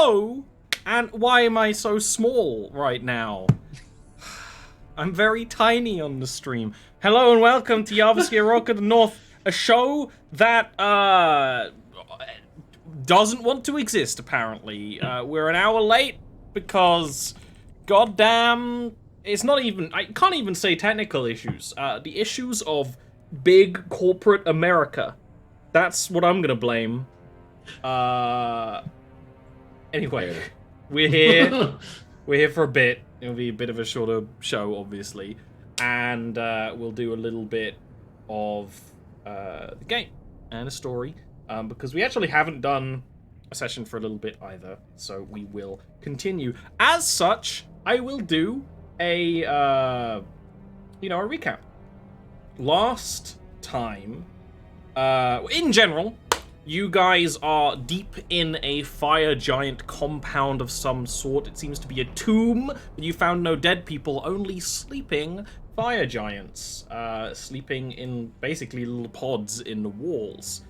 hello! And why am I so small right now? I'm very tiny on the stream. Hello and welcome to Jarviskjir Rock of the North, a show that, doesn't want to exist, apparently. We're an hour late because, goddamn, it's not even, I can't even say technical issues. The issues of big corporate America. That's what I'm gonna blame. Anyway, we're here. We're here for a bit. It'll be a bit of a shorter show, obviously. And we'll do a little bit of the game and a story. Because we actually haven't done a session for a little bit either. So we will continue. As such, I will do a, a recap. Last time, in general, you guys are deep in a fire giant compound of some sort. It seems to be a tomb, but you found no dead people, only sleeping fire giants, sleeping in basically little pods in the walls.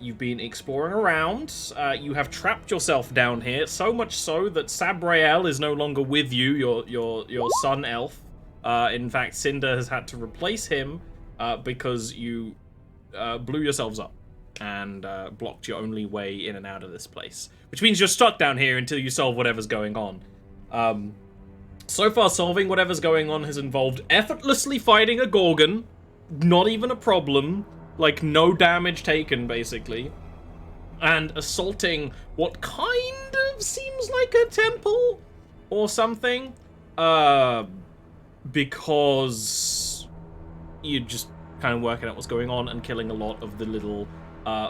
You've been exploring around. You have trapped yourself down here, so much so that Sabrael is no longer with you, your son elf. In fact, Cinder has had to replace him because you blew yourselves up and blocked your only way in and out of this place. Which means you're stuck down here until you solve whatever's going on. So far, solving whatever's going on has involved effortlessly fighting a Gorgon. Not even a problem. Like, no damage taken, basically. And assaulting what kind of seems like a temple or something. Because you're just kind of working out what's going on and killing a lot of the little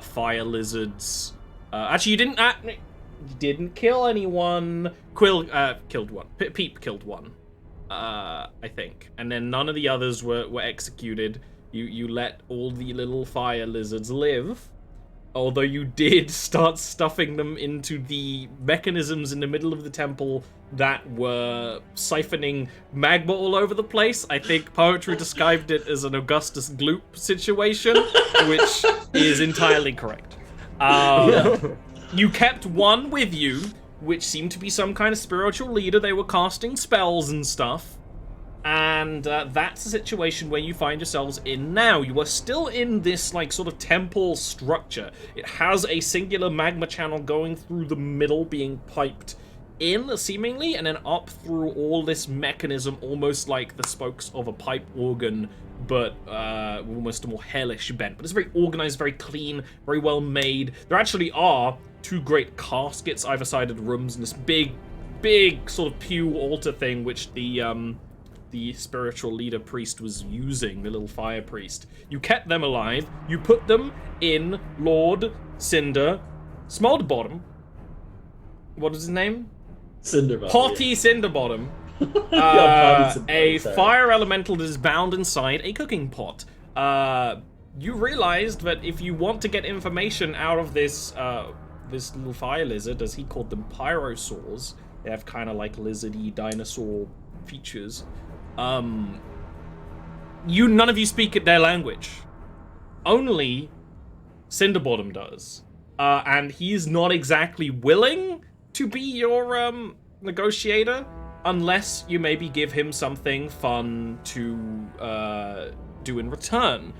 fire lizards. Actually, you didn't kill anyone. Quill killed one. Peep killed one, I think. And then none of the others were executed. You let all the little fire lizards live. Although you did start stuffing them into the mechanisms in the middle of the temple that were siphoning magma all over the place. I think Poetry described it as an Augustus Gloop situation, which is entirely correct. You kept one with you, which seemed to be some kind of spiritual leader. They were casting spells and stuff. And that's the situation where you find yourselves in now. You are still in this, like, sort of temple structure. It has a singular magma channel going through the middle, being piped in, seemingly, and then up through all this mechanism, almost like the spokes of a pipe organ, but almost a more hellish bent. But it's very organized, very clean, very well made. There actually are two great caskets either side of the rooms, and this big sort of pew altar thing, which the spiritual leader priest was using, the little fire priest. You kept them alive. You put them in Lord Cinder Smolderbottom. What is his name? Cinderbottom. Potty yeah. Cinderbottom. A fire elemental that is bound inside a cooking pot. You realized that if you want to get information out of this little fire lizard, as he called them, pyrosaurs, they have kind of like lizardy dinosaur features. None of you speak their language. Only Cinderbottom does. And he's not exactly willing to be your, negotiator, unless you maybe give him something fun to, do in return.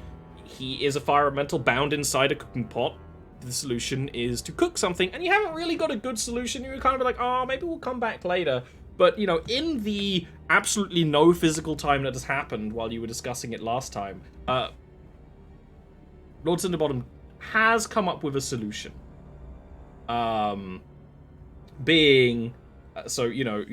He is a fire elemental bound inside a cooking pot. The solution is to cook something, and you haven't really got a good solution. You're kind of like, oh, maybe we'll come back later. But, you know, in the absolutely no physical time that has happened while you were discussing it last time, Lord Cinderbottom has come up with a solution. So, you know,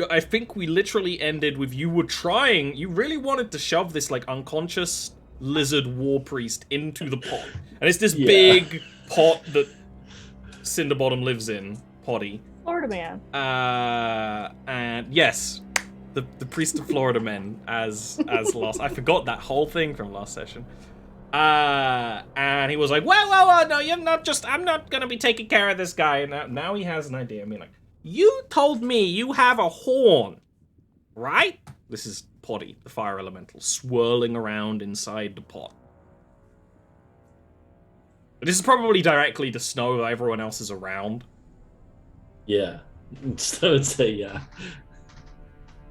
I think we literally ended with you really wanted to shove this, like, unconscious lizard war priest into the pot. And it's this big pot that Cinderbottom lives in, potty. Florida Man. And yes, the priest of Florida Men as last. I forgot that whole thing from last session. And he was like, well, no, I'm not gonna be taking care of this guy. And now he has an idea. I mean, like, you told me you have a horn, right? This is Potty, the fire elemental, swirling around inside the pot. This is probably directly to Snow that everyone else is around. Yeah. Snow would say yeah.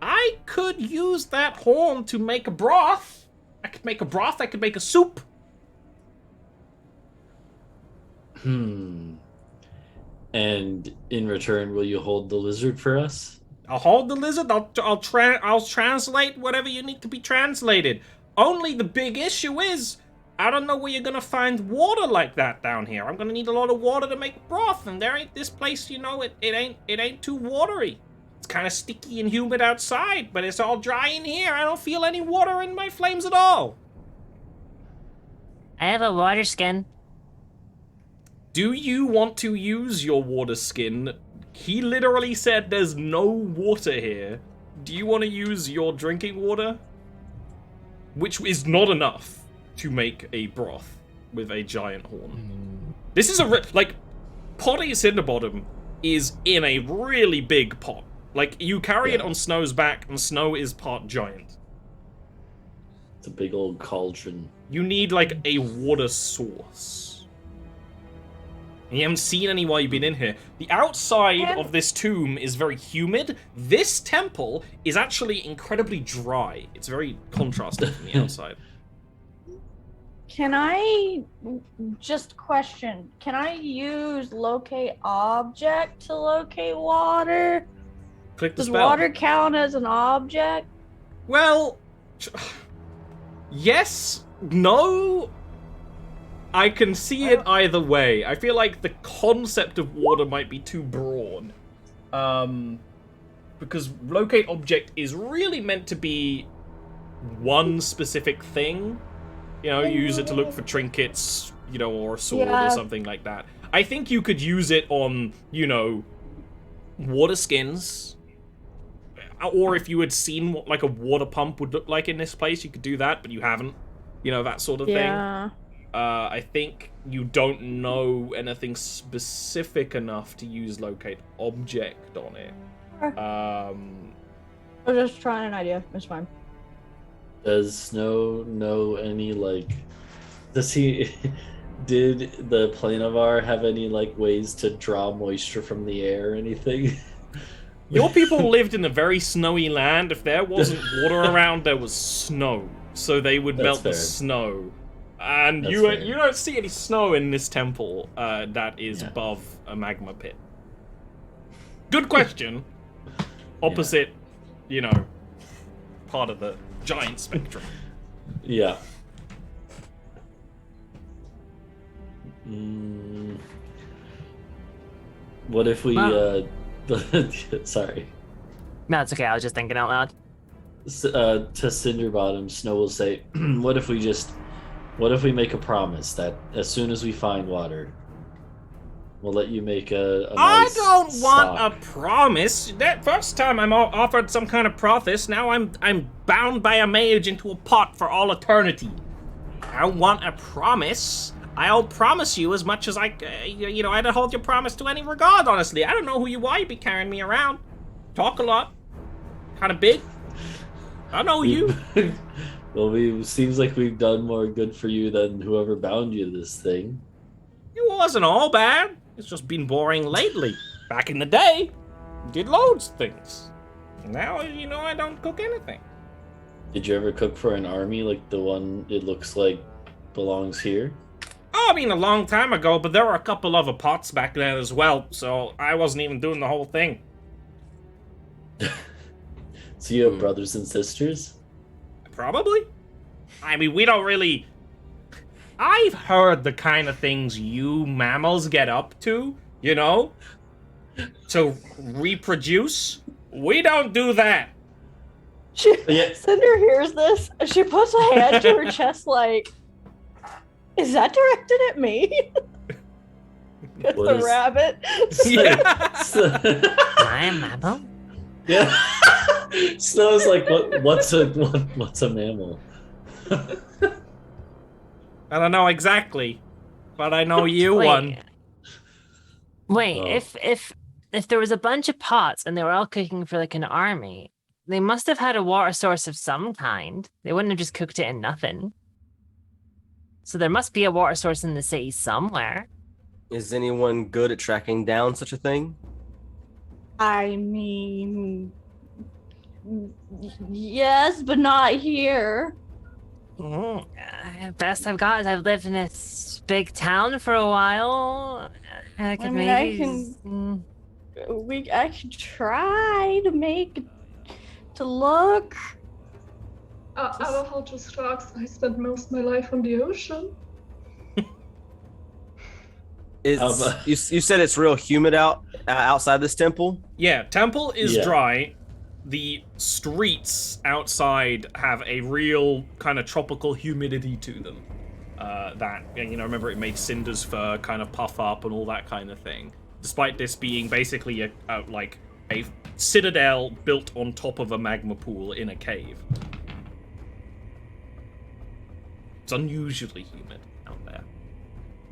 I could use that horn to make a broth. I could make a broth, I could make a soup. And in return, will you hold the lizard for us? I'll hold the lizard, I'll translate whatever you need to be translated. Only the big issue is, I don't know where you're gonna find water like that down here. I'm gonna need a lot of water to make broth, and there ain't this place, you know, it ain't too watery. It's kind of sticky and humid outside, but it's all dry in here. I don't feel any water in my flames at all. I have a water skin. Do you want to use your water skin? He literally said there's no water here. Do you want to use your drinking water? Which is not enough to make a broth with a giant horn. This is like, Potty Cinderbottom is in a really big pot. Like, you carry it on Snow's back, and Snow is part giant. It's a big old cauldron. You need, like, a water source. And you haven't seen any while you've been in here. The outside of this tomb is very humid. This temple is actually incredibly dry. It's very contrasting from the outside. Can I just question? Can I use locate object to locate water? Click the Does spell. water count as an object? Well, yes, no. I can see it either way. I feel like the concept of water might be too broad. Because locate object is really meant to be one specific thing. You know, you use it to look for trinkets, you know, or a sword or something like that. I think you could use it on, you know, water skins. Or if you had seen what, like, a water pump would look like in this place, you could do that, but you haven't. You know, that sort of thing. I think you don't know anything specific enough to use locate object on it. I was just trying an idea. It's fine. Does Snow know any, like... Does he... Did the Planovar have any, like, ways to draw moisture from the air or anything? Your people lived in a very snowy land. If there wasn't water around, there was snow. So they would melt the snow. And you don't see any snow in this temple that is above a magma pit. Good question. Opposite, you know, part of the giant spectrum. Yeah. What if we, sorry. No, it's okay. I was just thinking out loud. To Cinderbottom, Snow will say, what if we make a promise that as soon as we find water, we'll let you make a nice I don't want stock. a promise. That first time I'm offered some kind of promise, now I'm bound by a mage into a pot for all eternity. I don't want a promise. I'll promise you as much as I, you know, I don't hold your promise to any regard, honestly. I don't know who you are, you be carrying me around. Talk a lot. Kind of big. I know you. Well, seems like we've done more good for you than whoever bound you to this thing. It wasn't all bad. It's just been boring lately. Back in the day, did loads of things. Now, you know, I don't cook anything. Did you ever cook for an army like the one it looks like belongs here? Oh, I mean, a long time ago, but there were a couple other pots back then as well, so I wasn't even doing the whole thing. So you have brothers and sisters? Probably. I mean, we don't really... I've heard the kind of things you mammals get up to, you know? To reproduce. We don't do that. Cinder hears this, and she puts a hand to her chest like, is that directed at me? The rabbit. Yeah. I am mammal. Yeah. Snow's like, what's a mammal? I don't know exactly, but I know you one. Wait, if there was a bunch of pots and they were all cooking for like an army, they must have had a water source of some kind. They wouldn't have just cooked it in nothing. So there must be a water source in the city somewhere. Is anyone good at tracking down such a thing? I mean, yes, but not here. Best I've got is I've lived in this big town for a while. I could mean, maybe. I could try to look. Aber how just rocks? I spent most of my life on the ocean. You said it's real humid outside this temple? Yeah, temple is dry. The streets outside have a real kind of tropical humidity to them. That, remember it made Cinder's fur kind of puff up and all that kind of thing. Despite this being basically a citadel built on top of a magma pool in a cave. It's unusually humid out there.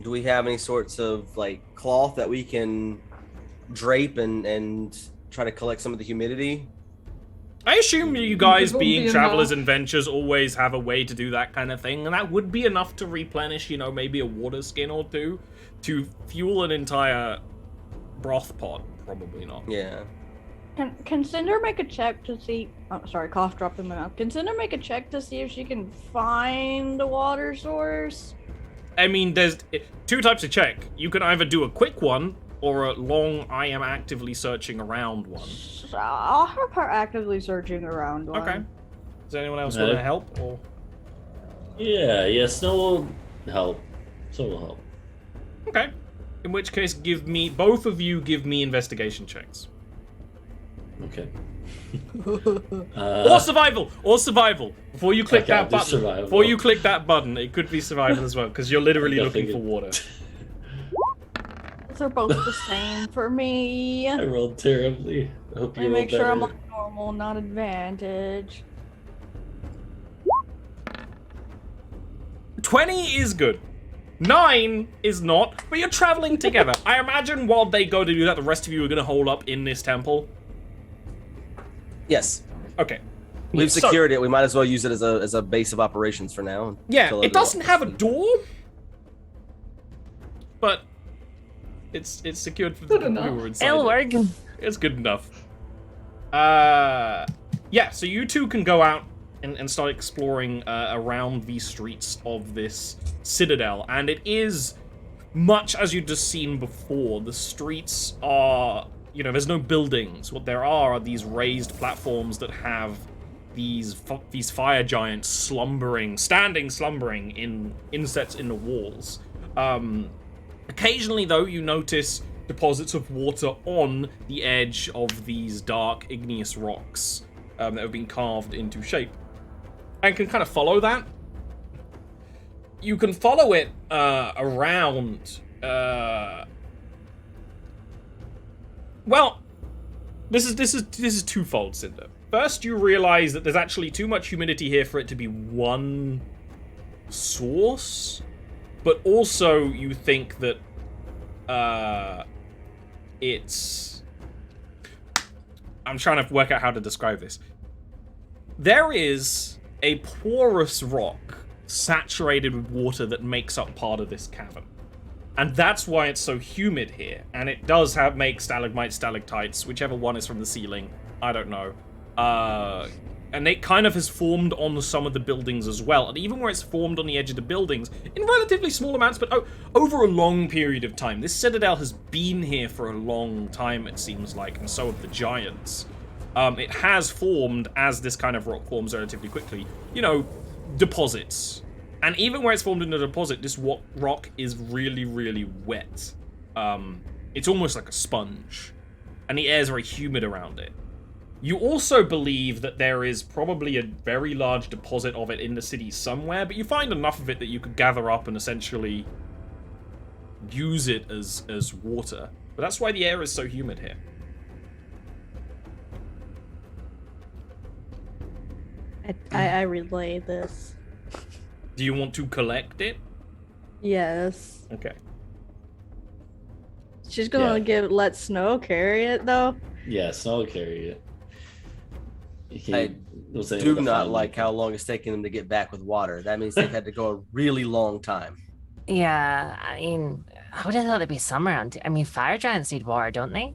Do we have any sorts of cloth that we can drape and try to collect some of the humidity? I assume you guys, being travelers and ventures, always have a way to do that kind of thing, and that would be enough to replenish, maybe a water skin or two to fuel an entire broth pot. Probably not. Yeah. Can Cinder make a check to see? Oh, sorry, cough dropped in my mouth. Can Cinder make a check to see if she can find a water source? I mean, there's two types of check. You can either do a quick one or a long, I am actively searching around one. I'll have her actively searching around one. Okay. Does anyone else want to help? Or? Yeah, Snow will help. So will help. Okay. In which case, both of you give me investigation checks. Okay. Or survival. Before you click that button, it could be survival as well, because you're literally looking for water. They're both the same for me. I rolled terribly. I hope you rolled make sure better. I'm on normal, not advantage. 20 is good. 9 is not, but you're traveling together. I imagine while they go to do that, the rest of you are going to hold up in this temple. Yes. Okay. We've secured it. We might as well use it as a base of operations for now. Yeah, it doesn't have a door, but it's secured for the people who are inside. It'll work. It's good enough. Yeah, so you two can go out and start exploring around the streets of this citadel, and it is much as you've just seen before. The streets are, there's no buildings. What there are these raised platforms that have these fire giants standing slumbering in insets in the walls. Occasionally, though, you notice deposits of water on the edge of these dark igneous rocks that have been carved into shape, and can kind of follow that. You can follow it around. Well, this is twofold, Cinder. First, you realize that there's actually too much humidity here for it to be one source, but also you think that it's... I'm trying to work out how to describe this. There is a porous rock saturated with water that makes up part of this cavern. And that's why it's so humid here. And it does make stalagmites, stalactites, whichever one is from the ceiling. I don't know. And it kind of has formed on some of the buildings as well. And even where it's formed on the edge of the buildings, in relatively small amounts, but over a long period of time. This citadel has been here for a long time, it seems like, and so have the giants. It has formed, as this kind of rock forms relatively quickly, deposits. And even where it's formed in a deposit, this rock is really, really wet. It's almost like a sponge. And the air is very humid around it. You also believe that there is probably a very large deposit of it in the city somewhere, but you find enough of it that you could gather up and essentially use it as water. But that's why the air is so humid here. I relay this. Do you want to collect it? Yes. Okay. She's gonna let Snow carry it though. Yeah, Snow will carry it. I do not like how long it's taking them to get back with water. That means they've had to go a really long time. Yeah, I mean, I would have thought there'd be some around. I mean, fire giants need water, don't they?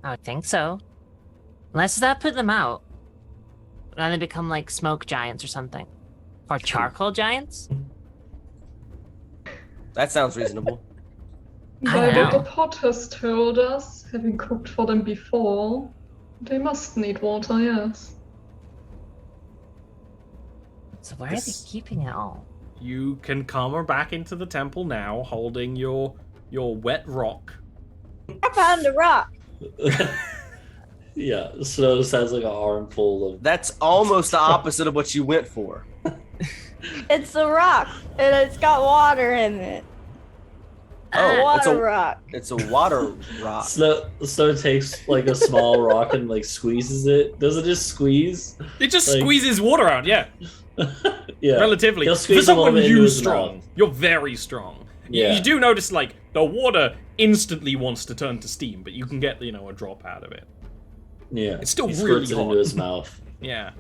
I would think so. Unless that put them out. Then they become like smoke giants or something. Or charcoal giants? That sounds reasonable. I By don't what know. the pot has told us, having cooked for them before, they must need water, yes. So where are they keeping it all? You can come back into the temple now, holding your wet rock. I found a rock. Yeah, Snow just has like an armful of. That's almost the opposite of what you went for. It's a rock, and it's got water in it. Oh, it's Water a rock. it's a water rock. Snow takes like a small rock and like squeezes it. Does it just squeeze? It just Like- squeezes water out, yeah. Yeah. Relatively. He'll For squeeze a little someone bit into you his strong, mouth. you're very strong. Yeah. You do notice, like, the water instantly wants to turn to steam, but you can get, you know, a drop out of it. Yeah. It's still he really squirts it hot. into his mouth. Yeah.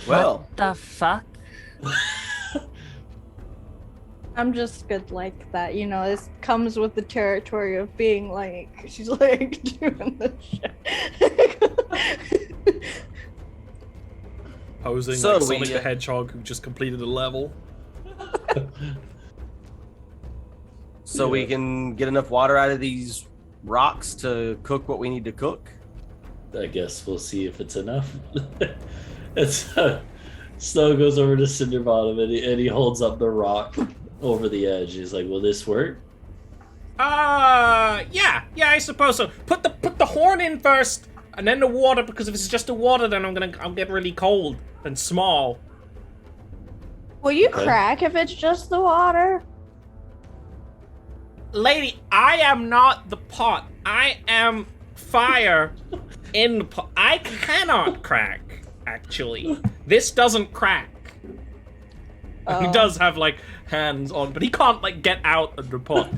Well, The fuck? I'm just good like that, you know. This comes with the territory of being like, she's like doing this shit. Posing So like we, Sonic the Hedgehog who just completed a level. so we can get enough water out of these rocks to cook what we need to cook. I guess we'll see if it's enough. It's Snow goes over to Cinderbottom and he holds up the rock over the edge. He's like, "Will this work?" Yeah, I suppose so. Put the horn in first, and then the water, because if it's just the water, then I'll get really cold and small. Will you Okay. crack if it's just the water? Lady, I am not the pot. I am fire in the pot. I cannot crack, actually. This doesn't crack. He does have, like, hands on, but he can't, like, get out of the pot.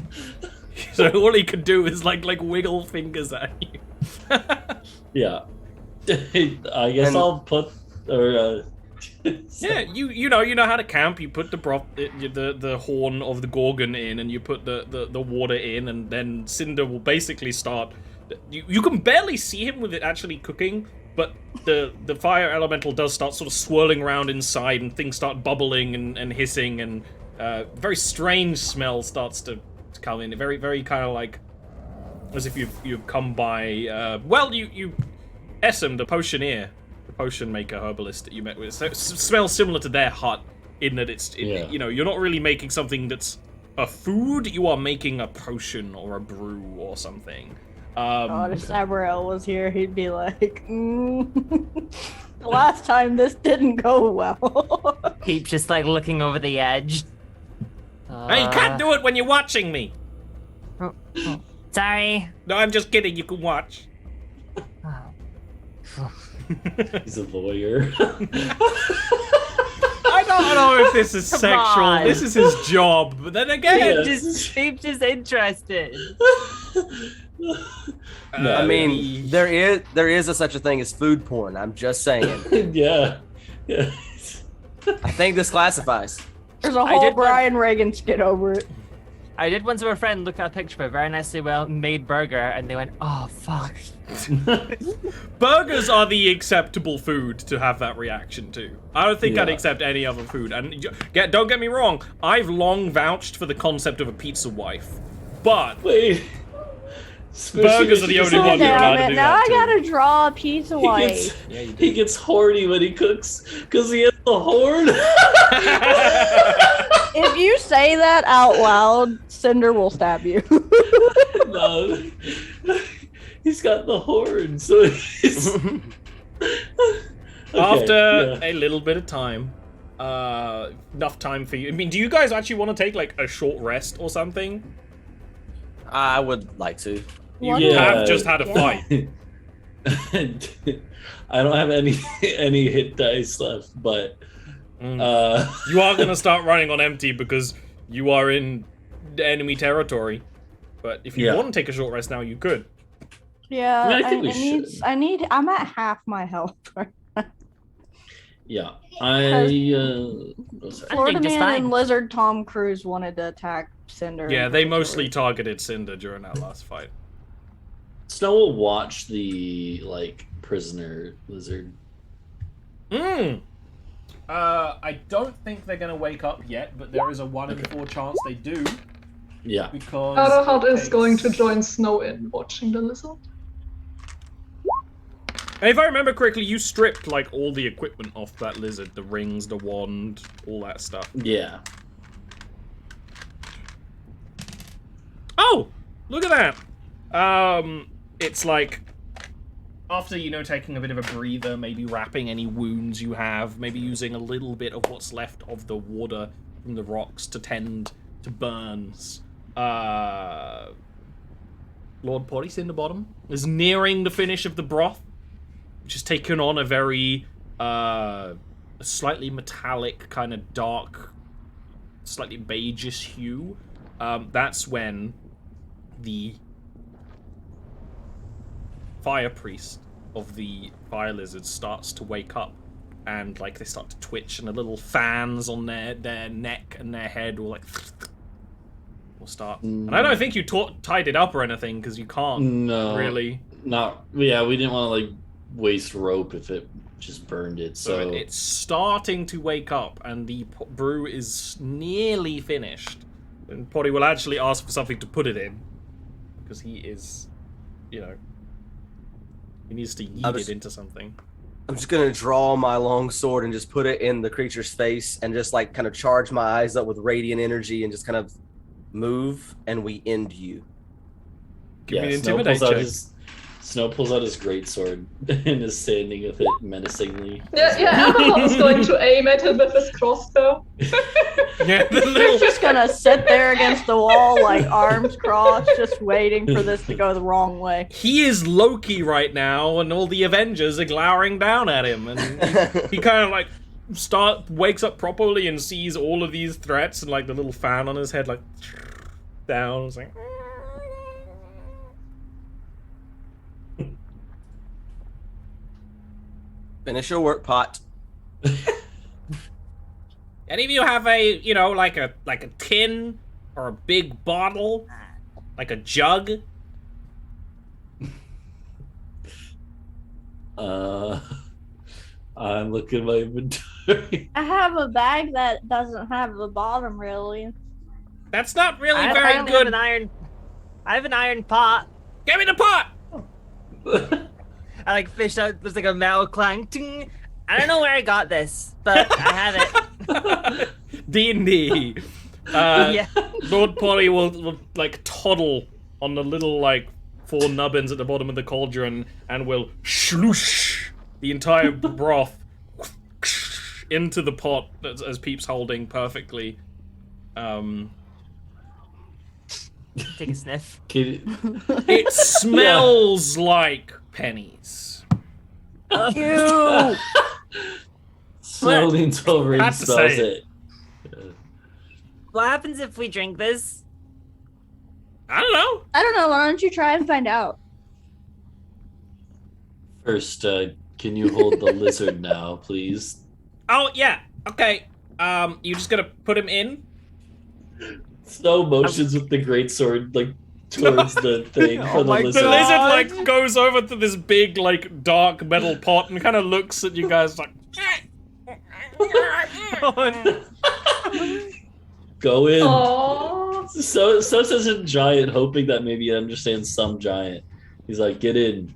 So all he can do is, like wiggle fingers at you. Yeah. I guess And- I'll put or Yeah, you know how to camp. You put the horn of the Gorgon in, and you put the water in, and then Cinder will basically start. You can barely see him with it actually cooking, but the fire elemental does start sort of swirling around inside, and things start bubbling and hissing, and very strange smell starts to come in. Very very kind of like as if you've come by. You Essam, the potioneer. Potion maker herbalist that you met with. So it smells similar to their hut in that you know, you're not really making something that's a food, you are making a potion or a brew or something. God, if Sabriel was here, he'd be like, the last time this didn't go well. Keep just like looking over the edge. Hey, you can't do it when you're watching me. Sorry. No, I'm just kidding, you can watch. he's a voyeur. I don't know if this is Come sexual, on. this is his job, but then again, Keep just interested. No, I mean, there is a such a thing as food porn. I'm just saying. yeah. I think this classifies. There's a I whole did one- Brian Reagan skit over it. I did once have a friend look at a picture of a very nicely well made burger and they went, oh fuck. burgers are the acceptable food to have that reaction to. I don't think I'd Yeah. accept any other food. And don't get me wrong, I've long vouched for the concept of a pizza wife, but Wait. Burgers are the only God one you're allowed damn to it, do now that I to. gotta draw a pizza wife. He gets horny when he cooks because he has the horn. If you say that out loud, Cinder will stab you. No. He's got the horn, so he's... Okay, After yeah. a little bit of time, enough time for you. I mean, do you guys actually want to take like a short rest or something? I would like to. You Yeah. have just had a fight. I don't have any hit dice left, but You are gonna start running on empty because you are in enemy territory. But if you Yeah. want to take a short rest now, you could. Yeah, I think we should. I'm at half my health. Yeah. I'm Florida doing just Man fine. and Lizard Tom Cruise wanted to attack Cinder. Yeah, in they particular. mostly targeted Cinder during that last fight. Snow will watch the prisoner lizard. I don't think they're gonna wake up yet, but there is a 1 in 4 chance they do. Yeah. Because Arrowheart it is takes- going to join Snow in watching the lizard. And if I remember correctly, you stripped like all the equipment off that lizard, the rings, the wand, all that stuff. Yeah. Oh, look at that. It's like after taking a bit of a breather, maybe wrapping any wounds you have, maybe using a little bit of what's left of the water from the rocks to tend to burns. Lord Potty's in the bottom is nearing the finish of the broth, which has taken on a very slightly metallic, kind of dark, slightly beigeish hue. That's when the fire priest of the fire lizard starts to wake up, and they start to twitch, and the little fans on their neck and their head will start. And I don't think you tied it up or anything, because you can't really. Not. Yeah, we didn't want to waste rope if it just burned it. So it's starting to wake up, and the brew is nearly finished. And Potty will actually ask for something to put it in, because he is, he needs to yeet it into something. I'm just gonna draw my long sword and just put it in the creature's face, and just kind of charge my eyes up with radiant energy, and just kind of move, and we end you. Give me an Snow intimidate pulls out check. Snow pulls out his greatsword and is standing with it menacingly. Yeah, Arrowheart is going to aim at him with his crossbow. Yeah, the He's little just gonna sit there against the wall, arms crossed, just waiting for this to go the wrong way. he is Loki right now, and all the Avengers are glowering down at him, and he kind of wakes up properly and sees all of these threats, and the little fan on his head down. It's like, Finish your work, Pot. any of you have a like a tin or a big bottle, like a jug? I'm looking at my inventory. I have a bag that doesn't have a bottom, really. That's not really I very only good. I have an iron pot. Give me the pot. I fished out. There's a metal clang. Ting. I don't know where I got this, but I have it. D&D. Yeah. Lord Polly will toddle on the little 4 nubbins at the bottom of the cauldron, and will sloosh the entire broth into the pot as Peep's holding perfectly. Take a sniff. It smells like pennies. Ew. Snow leans over and Had to smells say it. What happens if we drink this? I don't know. I don't know. Why don't you try and find out? First, can you hold the lizard now, please? Oh yeah. Okay. You just gonna put him in? Snow motions with the greatsword towards the thing for the my lizard. The God. lizard goes over to this big dark metal pot and kind of looks at you guys Go in. Aww. So says a giant, hoping that maybe he understands some giant. He's like, get in.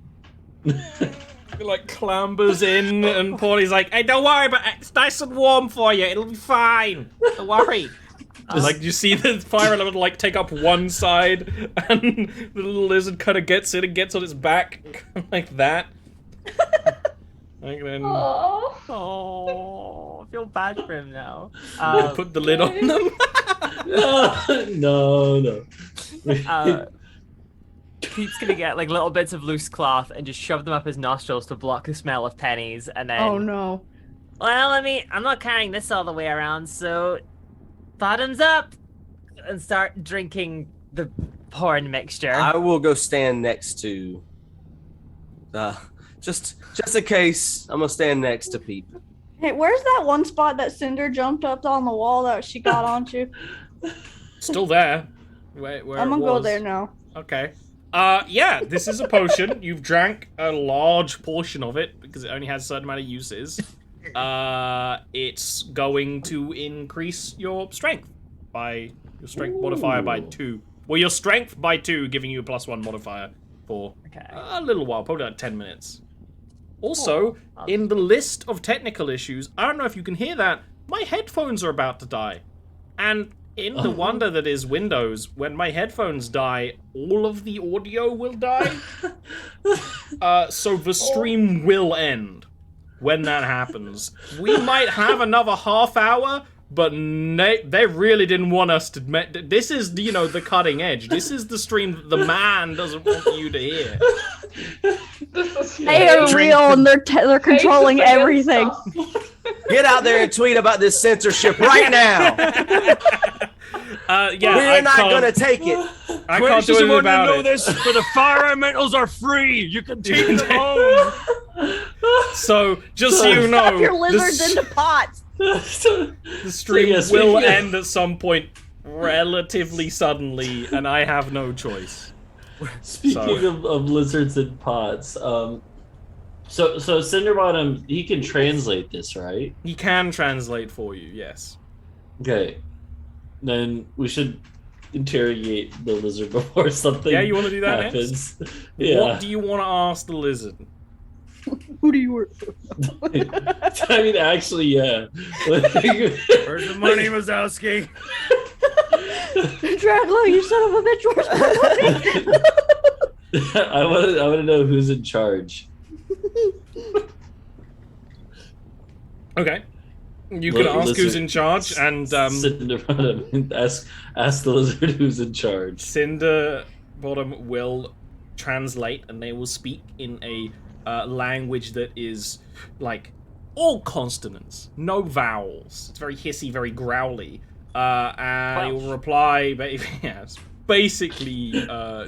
clambers in, and Paulie like, "Hey, don't worry, but it's nice and warm for you. It'll be fine. Don't worry." You see the fire element take up one side, and the little lizard kind of gets in and gets on its back like that. Then Aww. Oh, I feel bad for him now. put the lid on them. No. Pete's gonna get little bits of loose cloth and just shove them up his nostrils to block the smell of pennies, and then. Oh no. Well, I'm not carrying this all the way around, so bottoms up, and start drinking the porn mixture. I will go stand next to. Just in case, I'm gonna stand next to Peep. Hey, where's that one spot that Cinder jumped up on the wall that she got onto? Still there. Where I'm gonna it go was. there now. Okay. Yeah, this is a potion. You've drank a large portion of it because it only has a certain amount of uses. It's going to increase your strength by your strength modifier by 2. Well, your strength by 2, giving you a +1 modifier for a little while, probably like 10 minutes. Also, in the list of technical issues, I don't know if you can hear that, my headphones are about to die. And in the wonder that is Windows, when my headphones die, all of the audio will die. So the stream will end when that happens. We might have another half hour, but they really didn't want us to... This is, you know, the cutting edge. This is the stream that the man doesn't want you to hear. They are real and they're controlling everything. Get out there and tweet about this censorship right now. Yeah, we're not gonna take it. I can't do anything about it. This, but the fire elementals are free. You can take them home. So, just so you know, Stuff your lizards into pots. The stream will end at some point relatively suddenly, and I have no choice. Speaking of lizards and pots, so Cinderbottom, he can translate this, right? He can translate for you, yes. Okay. Then we should interrogate the lizard before something you want to do that happens. next? Yeah. What do you want to ask the lizard? Who do you work for? I mean, actually, yeah. Where's the money, Wazowski? Draglo, you son of a bitch, where's my money? I want to know who's in charge. Okay. You can ask who's in charge, and Cinderbottom, ask the lizard who's in charge. Cinderbottom will translate, and they will speak in a language that is like all consonants, no vowels. It's very hissy, very growly, and he will reply. Yes, basically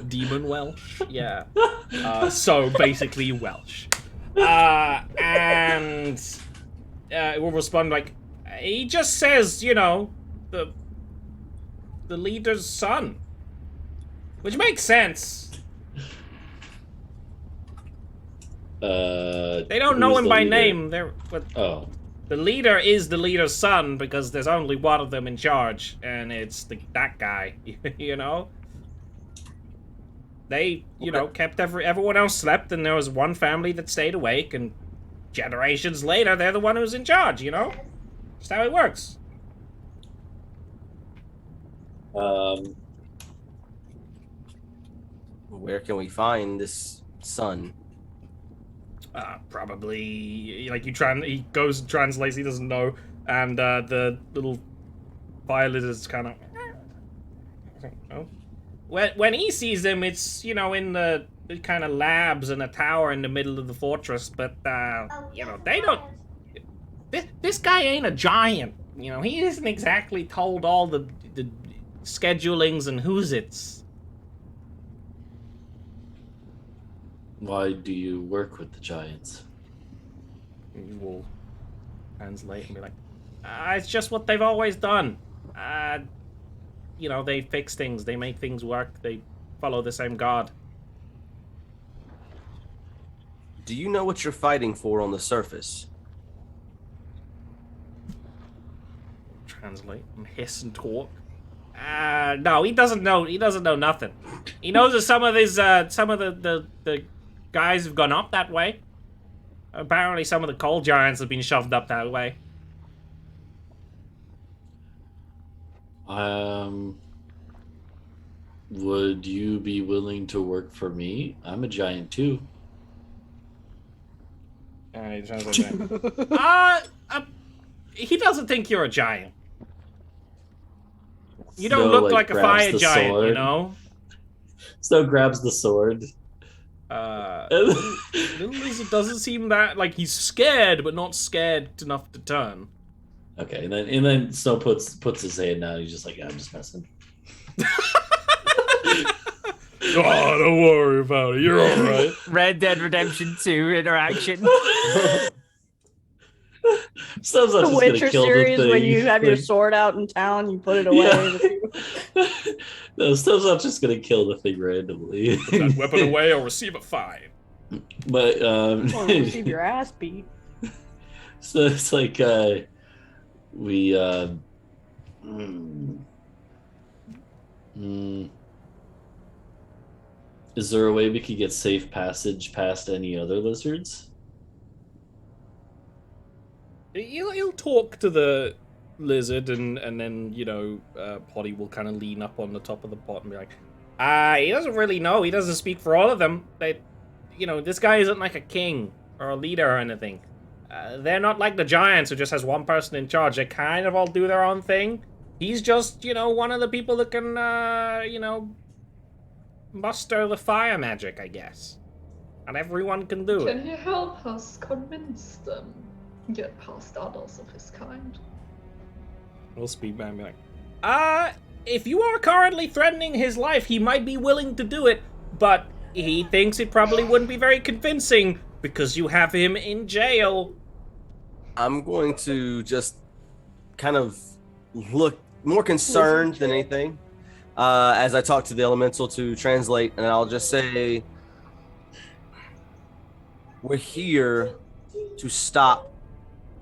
Demon Welsh. Yeah. So basically Welsh, and it will respond like, he just says, you know, the leader's son, which makes sense. They don't know him by name. The leader is the leader's son because there's only one of them in charge, and it's that guy. You know. They, you know, kept everyone else slept, and there was one family that stayed awake, and generations later, they're the one who's in charge. You know, that's how it works. Where can we find this son? Probably, like, he goes and translates, he doesn't know, and the little violet is kind of... Oh. When he sees them, it's, you know, in the kind of labs in a tower in the middle of the fortress, but, you know, they don't... This guy ain't a giant, you know, he isn't exactly told all the schedulings and who's-its. Why do you work with the giants? You will translate and be like, it's just what they've always done. You know, they fix things, they make things work, they follow the same god. Do you know what you're fighting for on the surface? Translate and hiss and talk. No, he doesn't know. He doesn't know nothing. He knows that some of the guys have gone up that way. Apparently, some of the coal giants have been shoved up that way. Would you be willing to work for me? I'm a giant too. He doesn't think you're a giant. You don't look like a fire giant, sword. You know? Snow grabs the sword. Little Lizard doesn't seem that, like, he's scared, but not scared enough to turn. Okay, and then Snow puts his hand down. He's just like, yeah, I'm just messing. Oh, don't worry about it. You're all right. Red Dead Redemption 2 interaction. Stubbs not The just gonna Witcher kill series, the thing. when you have your Like, sword out in town, you put it away. yeah. No, Stubbs not just gonna kill the thing randomly. Put that weapon away or receive a fine. But Or receive your ass beat. so it's like we is there a way we could get safe passage past any other lizards? He'll talk to the lizard, and then, you know, Potty will kind of lean up on the top of the pot and be like, he doesn't really know. He doesn't speak for all of them. You know, this guy isn't like a king or a leader or anything. They're not like the giants who just has one person in charge. They kind of all do their own thing. He's just, you know, one of the people that can, you know, muster the fire magic, I guess. Not everyone can do it. Can you help us convince them? Get past others of his kind. We'll speak back and be like, if you are currently threatening his life, he might be willing to do it, but he thinks it probably wouldn't be very convincing because you have him in jail. I'm going to just kind of look more concerned than anything as I talk to the elemental to translate, and I'll just say, we're here to stop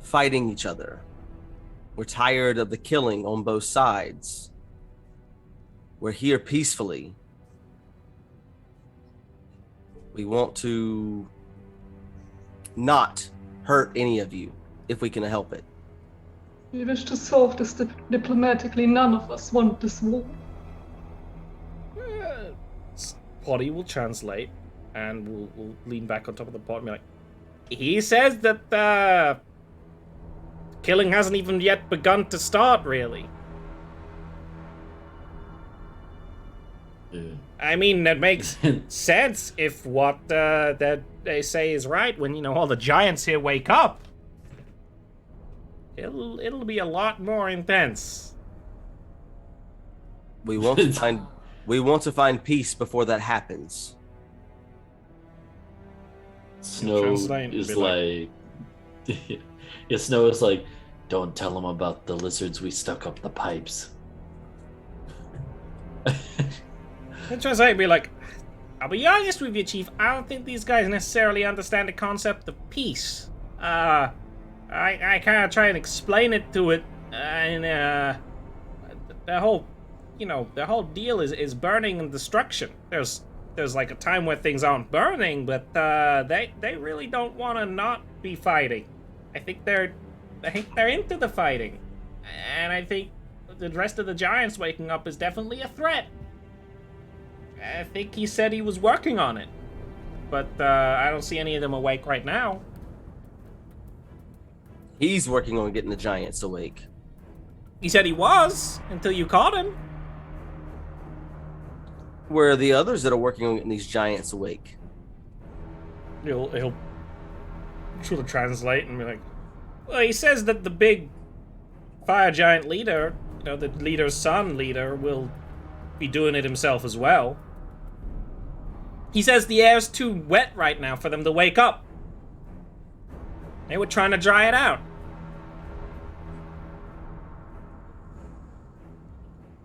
fighting each other. We're tired of the killing on both sides. We're here peacefully. We want to not hurt any of you if we can help it. We wish to solve this diplomatically. None of us want this war. Potty will translate, and we'll lean back on top of the pot and be like, he says that killing hasn't even yet begun to start, really. I mean, that makes sense if what that they say is right. When, you know, all the giants here wake up, it'll be a lot more intense. We want to find peace before that happens. Snow is like yeah, Snow is like, don't tell him about the lizards we stuck up the pipes. And translate and be like, I'll be honest with you, Chief, I don't think these guys necessarily understand the concept of peace. I kind of try and explain it to it, and the whole, you know, the whole deal is burning and destruction. There's like a time where things aren't burning, but they really don't want to not be fighting. I think they're into the fighting, and I think the rest of the giants waking up is definitely a threat. I think he said he was working on it, but I don't see any of them awake right now. He's working on getting the giants awake. He said he was, until you caught him. Where are the others that are working on getting these giants awake? He'll sort of translate and be like, well, he says that the big fire giant leader, you know, the leader's son leader, will be doing it himself as well. He says the air's too wet right now for them to wake up. They were trying to dry it out.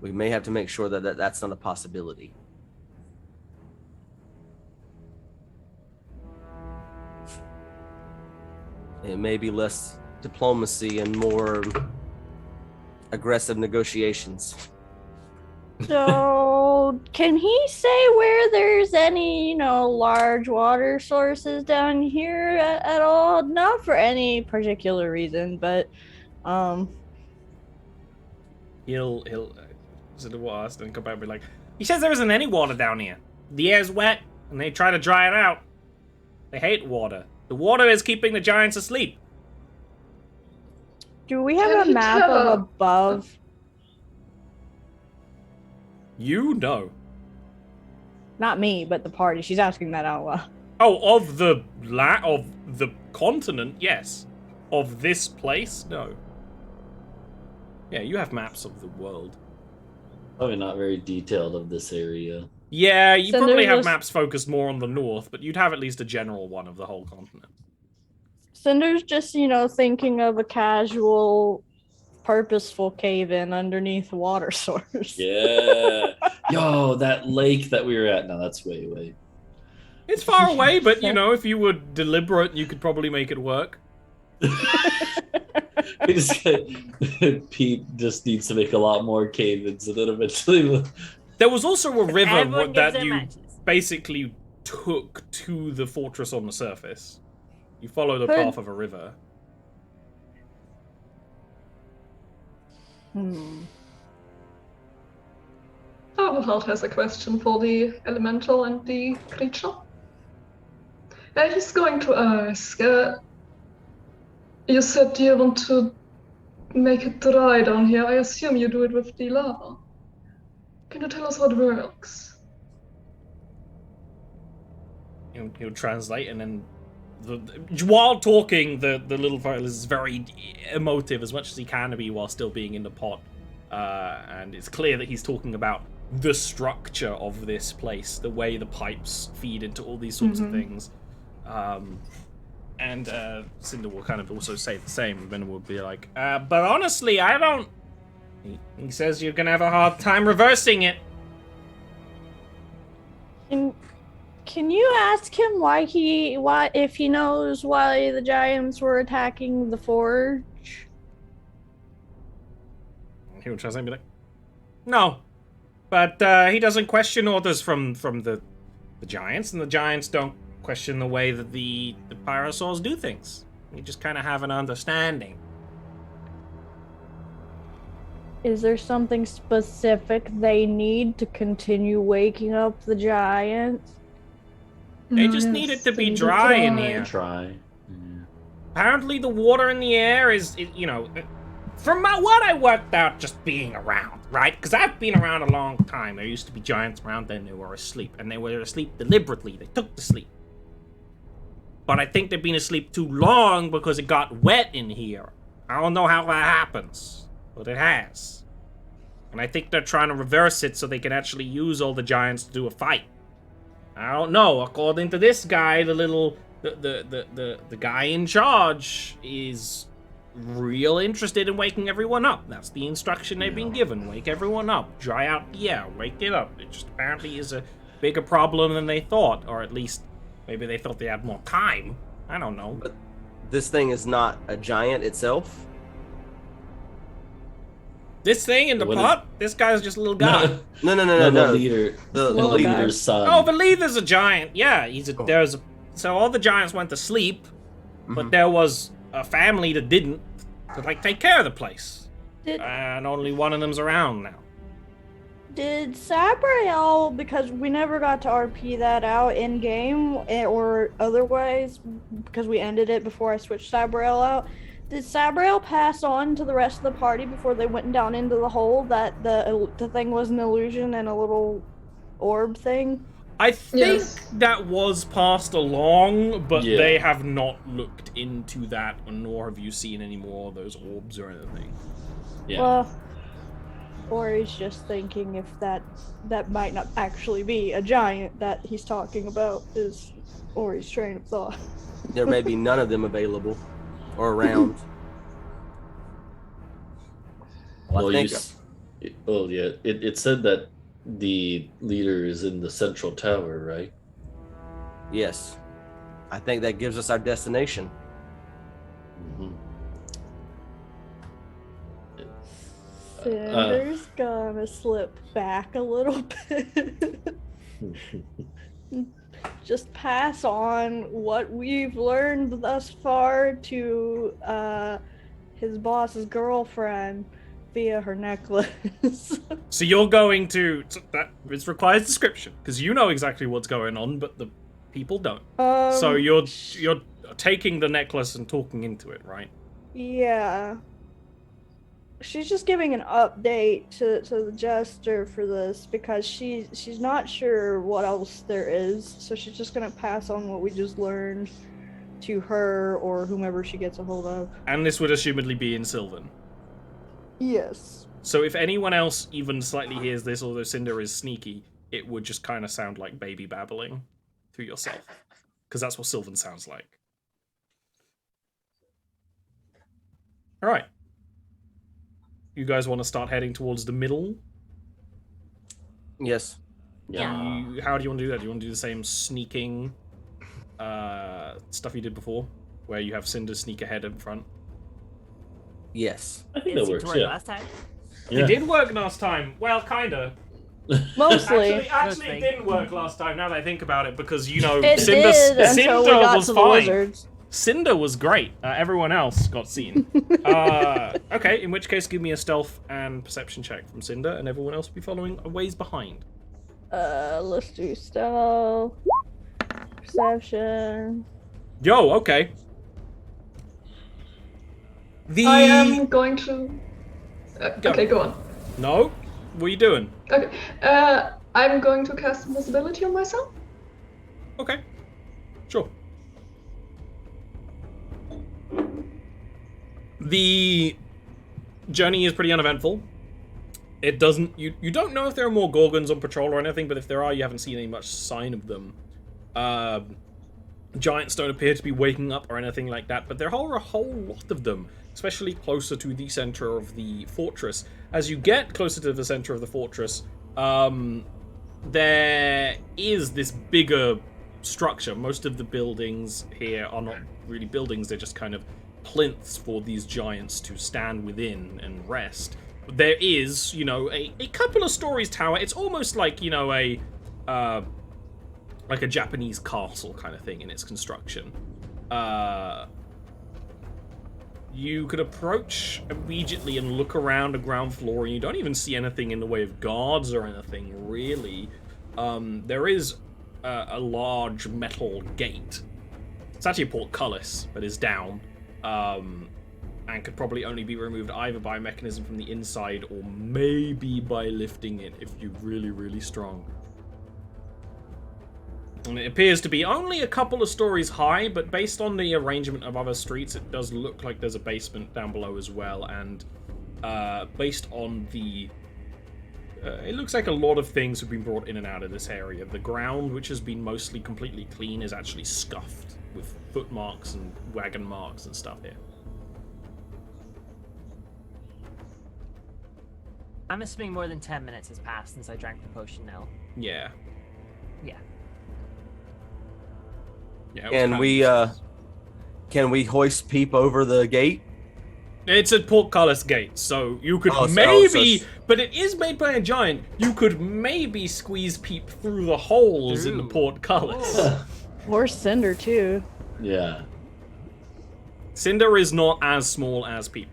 We may have to make sure that that's not a possibility. It may be less diplomacy and more aggressive negotiations. So, can he say where there's any, you know, large water sources down here at all? Not for any particular reason, but He'll sort of ask and come back and be like, he says there isn't any water down here. The air's wet, and they try to dry it out. They hate water. The water is keeping the giants asleep. do we have a map of above? You know. Not me, but the party. She's asking that out loud. Oh, of the continent, yes. Of this place, no. Yeah, you have maps of the world. Probably not very detailed of this area. Yeah, you So probably there's have just- maps focused more on the north, but you'd have at least a general one of the whole continent. Cinder's just, thinking of a casual, purposeful cave-in underneath a water source. Yeah. Yo, that lake that we were at. No, that's way. It's far away, but if you were deliberate, you could probably make it work. Pete just needs to make a lot more cave-ins, and then eventually. There was also a river Everyone gives that their you matches. basically took to the fortress on the surface. You follow the path of a river. Tabletop has a question for the elemental and the creature. He's going to ask, you said you want to make it dry down here. I assume you do it with the lava. Can you tell us how it works? He'll translate, and then while talking, the little fire is very emotive as much as he can be while still being in the pot. And it's clear that he's talking about the structure of this place, the way the pipes feed into all these sorts of things. And Cinder will kind of also say the same, and will be like, but honestly, I don't... He says you're gonna have a hard time reversing it. Can you ask him if he knows why the giants were attacking the forge? He will translate and be like, no. But he doesn't question orders from the giants, and the giants don't question the way that the pyrosaurs do things. You just kind of have an understanding. Is there something specific they need to continue waking up the giants? They just need it to be dry in here. Try. Apparently the water in the air is from what I worked out just being around, right? Because I've been around a long time. There used to be giants around then they were asleep, and they were asleep deliberately. They took the sleep. But I think they've been asleep too long because it got wet in here. I don't know how that happens, but it has. And I think they're trying to reverse it so they can actually use all the giants to do a fight. I don't know. According to this guy, the guy in charge is real interested in waking everyone up. That's the instruction they've been given. Wake everyone up. Dry out the air. Wake it up. It just apparently is a bigger problem than they thought, or at least maybe they thought they had more time. I don't know. But this thing is not a giant itself. This thing in the pot? This guy's just a little guy. No. The leader. The leader's son. Oh, the leader's a giant. Yeah, so all the giants went to sleep, but there was a family that didn't to take care of the place. And only one of them's around now. Did Sabriel, because we never got to RP that out in game or otherwise, because we ended it before I switched Sabriel out, did Sabriel pass on to the rest of the party before they went down into the hole that the thing was an illusion and a little orb thing? I think that was passed along, but they have not looked into that, nor have you seen any more of those orbs or anything. Yeah. Well, or he's just thinking if that might not actually be a giant that he's talking about is Ori's train of thought. There may be none of them available or around. It said that the leader is in the central tower, right? Yes. I think that gives us our destination. Cinder's gonna slip back a little bit. Just pass on what we've learned thus far to his boss's girlfriend via her necklace. So you're going to... That it requires description, because you know exactly what's going on, but the people don't. So you're taking the necklace and talking into it, right? Yeah. She's just giving an update to the jester for this because she's not sure what else there is, so she's just gonna pass on what we just learned to her or whomever she gets a hold of. And this would assumedly be in Sylvan. Yes. So if anyone else even slightly hears this, although Cinder is sneaky, it would just kind of sound like baby babbling to yourself. Because that's what Sylvan sounds like. All right. You guys want to start heading towards the middle? Yes. Yeah. How do you want to do that? Do you want to do the same sneaking stuff you did before, where you have Cinder sneak ahead in front? Yes. I think It that seemed works. to work Yeah. last time. Yeah. It did work last time. Well, kinda. Mostly. Actually, it didn't work last time. Now that I think about it, because you know, It Cinder, did until Cinder we got was to the fine. lizards. Cinder was great. Everyone else got seen. Okay, in which case, give me a stealth and perception check from Cinder, and everyone else will be following a ways behind. Let's do stealth. Perception. Yo, okay. I am going to. Okay, go on. No? What are you doing? Okay. I'm going to cast invisibility on myself. Okay. Sure. The journey is pretty uneventful. It doesn't... You don't know if there are more Gorgons on patrol or anything, but if there are, you haven't seen any much sign of them. Giants don't appear to be waking up or anything like that, but there are a whole lot of them, especially closer to the center of the fortress. As you get closer to the center of the fortress, there is this bigger structure. Most of the buildings here are not really buildings, they're just kind of plinths for these giants to stand within and rest. There is, you know, a couple of stories tower. It's almost like, you know, like a Japanese castle kind of thing in its construction. You could approach immediately and look around the ground floor, and you don't even see anything in the way of guards or anything, really. There is a large metal gate. It's actually a portcullis, but is down. And could probably only be removed either by a mechanism from the inside or maybe by lifting it if you're really, really strong. And it appears to be only a couple of stories high, but based on the arrangement of other streets, it does look like there's a basement down below as well. And based on the... it looks like a lot of things have been brought in and out of this area. The ground, which has been mostly completely clean, is actually scuffed with foot marks and wagon marks and stuff here. I'm assuming more than 10 minutes has passed since I drank the potion now. Yeah. Yeah. Yeah. Can we hoist Peep over the gate? It's a portcullis gate, so you could but it is made by a giant. You could maybe squeeze Peep through the holes in the portcullis. Or Cinder, too. Yeah. Cinder is not as small as Peep.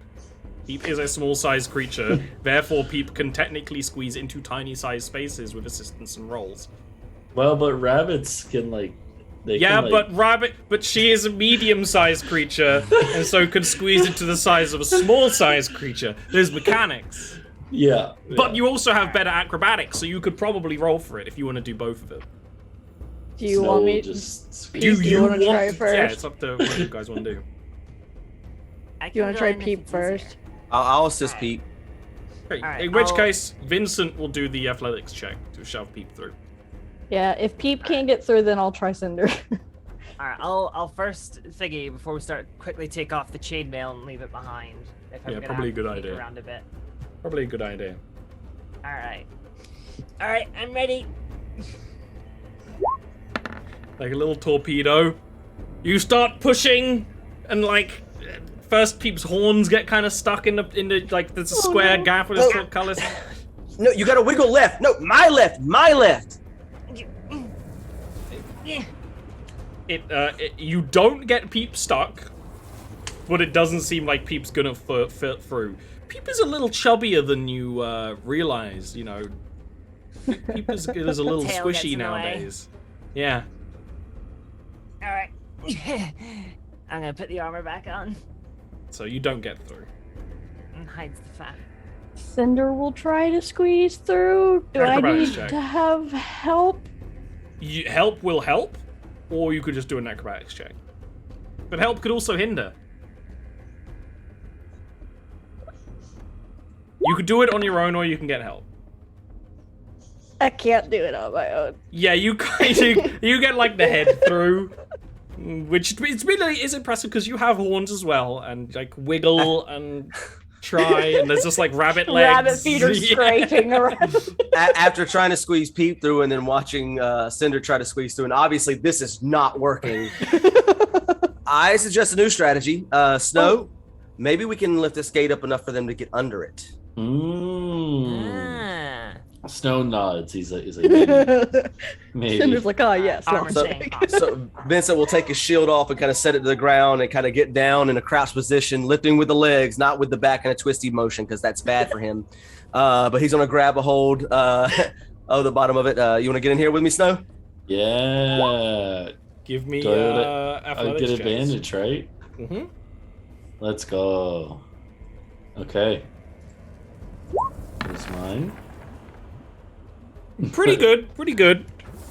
Peep is a small-sized creature, therefore Peep can technically squeeze into tiny-sized spaces with assistance and rolls. Well, but rabbits can, like... But she is a medium-sized creature, and so can squeeze into the size of a small-sized creature. There's mechanics. Yeah. But you also have better acrobatics, so you could probably roll for it if you want to do both of them. Do you want me to... Do you want to try first? Yeah, it's up to what you guys want to do. Do you want to try Peep first? I'll assist Peep. Okay, Alright, in which case, Vincent will do the athletics check to shove Peep through. Yeah, if Peep can't get through, then I'll try Cinder. Alright, I'll first, Figgy, before we start, quickly take off the chainmail and leave it behind. If I'm gonna probably a have to good take it idea. around a bit. Probably a good idea. Alright. Alright, I'm ready. Like a little torpedo. You start pushing, and like first Peep's horns get kind of stuck in the like there's a square gap with his portcullis. No, you gotta wiggle left. No, my left. You don't get Peep stuck, but it doesn't seem like Peep's gonna fit through. Peep is a little chubbier than you realize, you know. Peep is a little Tail gets squishy in the way. nowadays. Yeah. Alright. I'm gonna put the armor back on. So you don't get through. And hides the fact. Cinder will try to squeeze through. Do I Acrobatics need check. to have help? Help will help, or you could just do an acrobatics check. But help could also hinder. You could do it on your own, or you can get help. I can't do it on my own. Yeah, you kind of you get like the head through, Which really is impressive because you have horns as well, and like wiggle and try, and there's just like rabbit legs. Rabbit feet are scraping around. After trying to squeeze Peep through and then watching Cinder try to squeeze through, and obviously this is not working. I suggest a new strategy. Snow, maybe we can lift this gate up enough for them to get under it. Snow nods. He's like, maybe. Cinder's like, oh yes. So Vincent will take his shield off and kind of set it to the ground and kind of get down in a crouch position, lifting with the legs, not with the back in a twisty motion, because that's bad for him. But he's gonna grab a hold of the bottom of it. You want to get in here with me, Snow? Yeah. Give me I get advantage, right? Mm-hmm. Let's go. Okay. Here's mine. Pretty good, pretty good.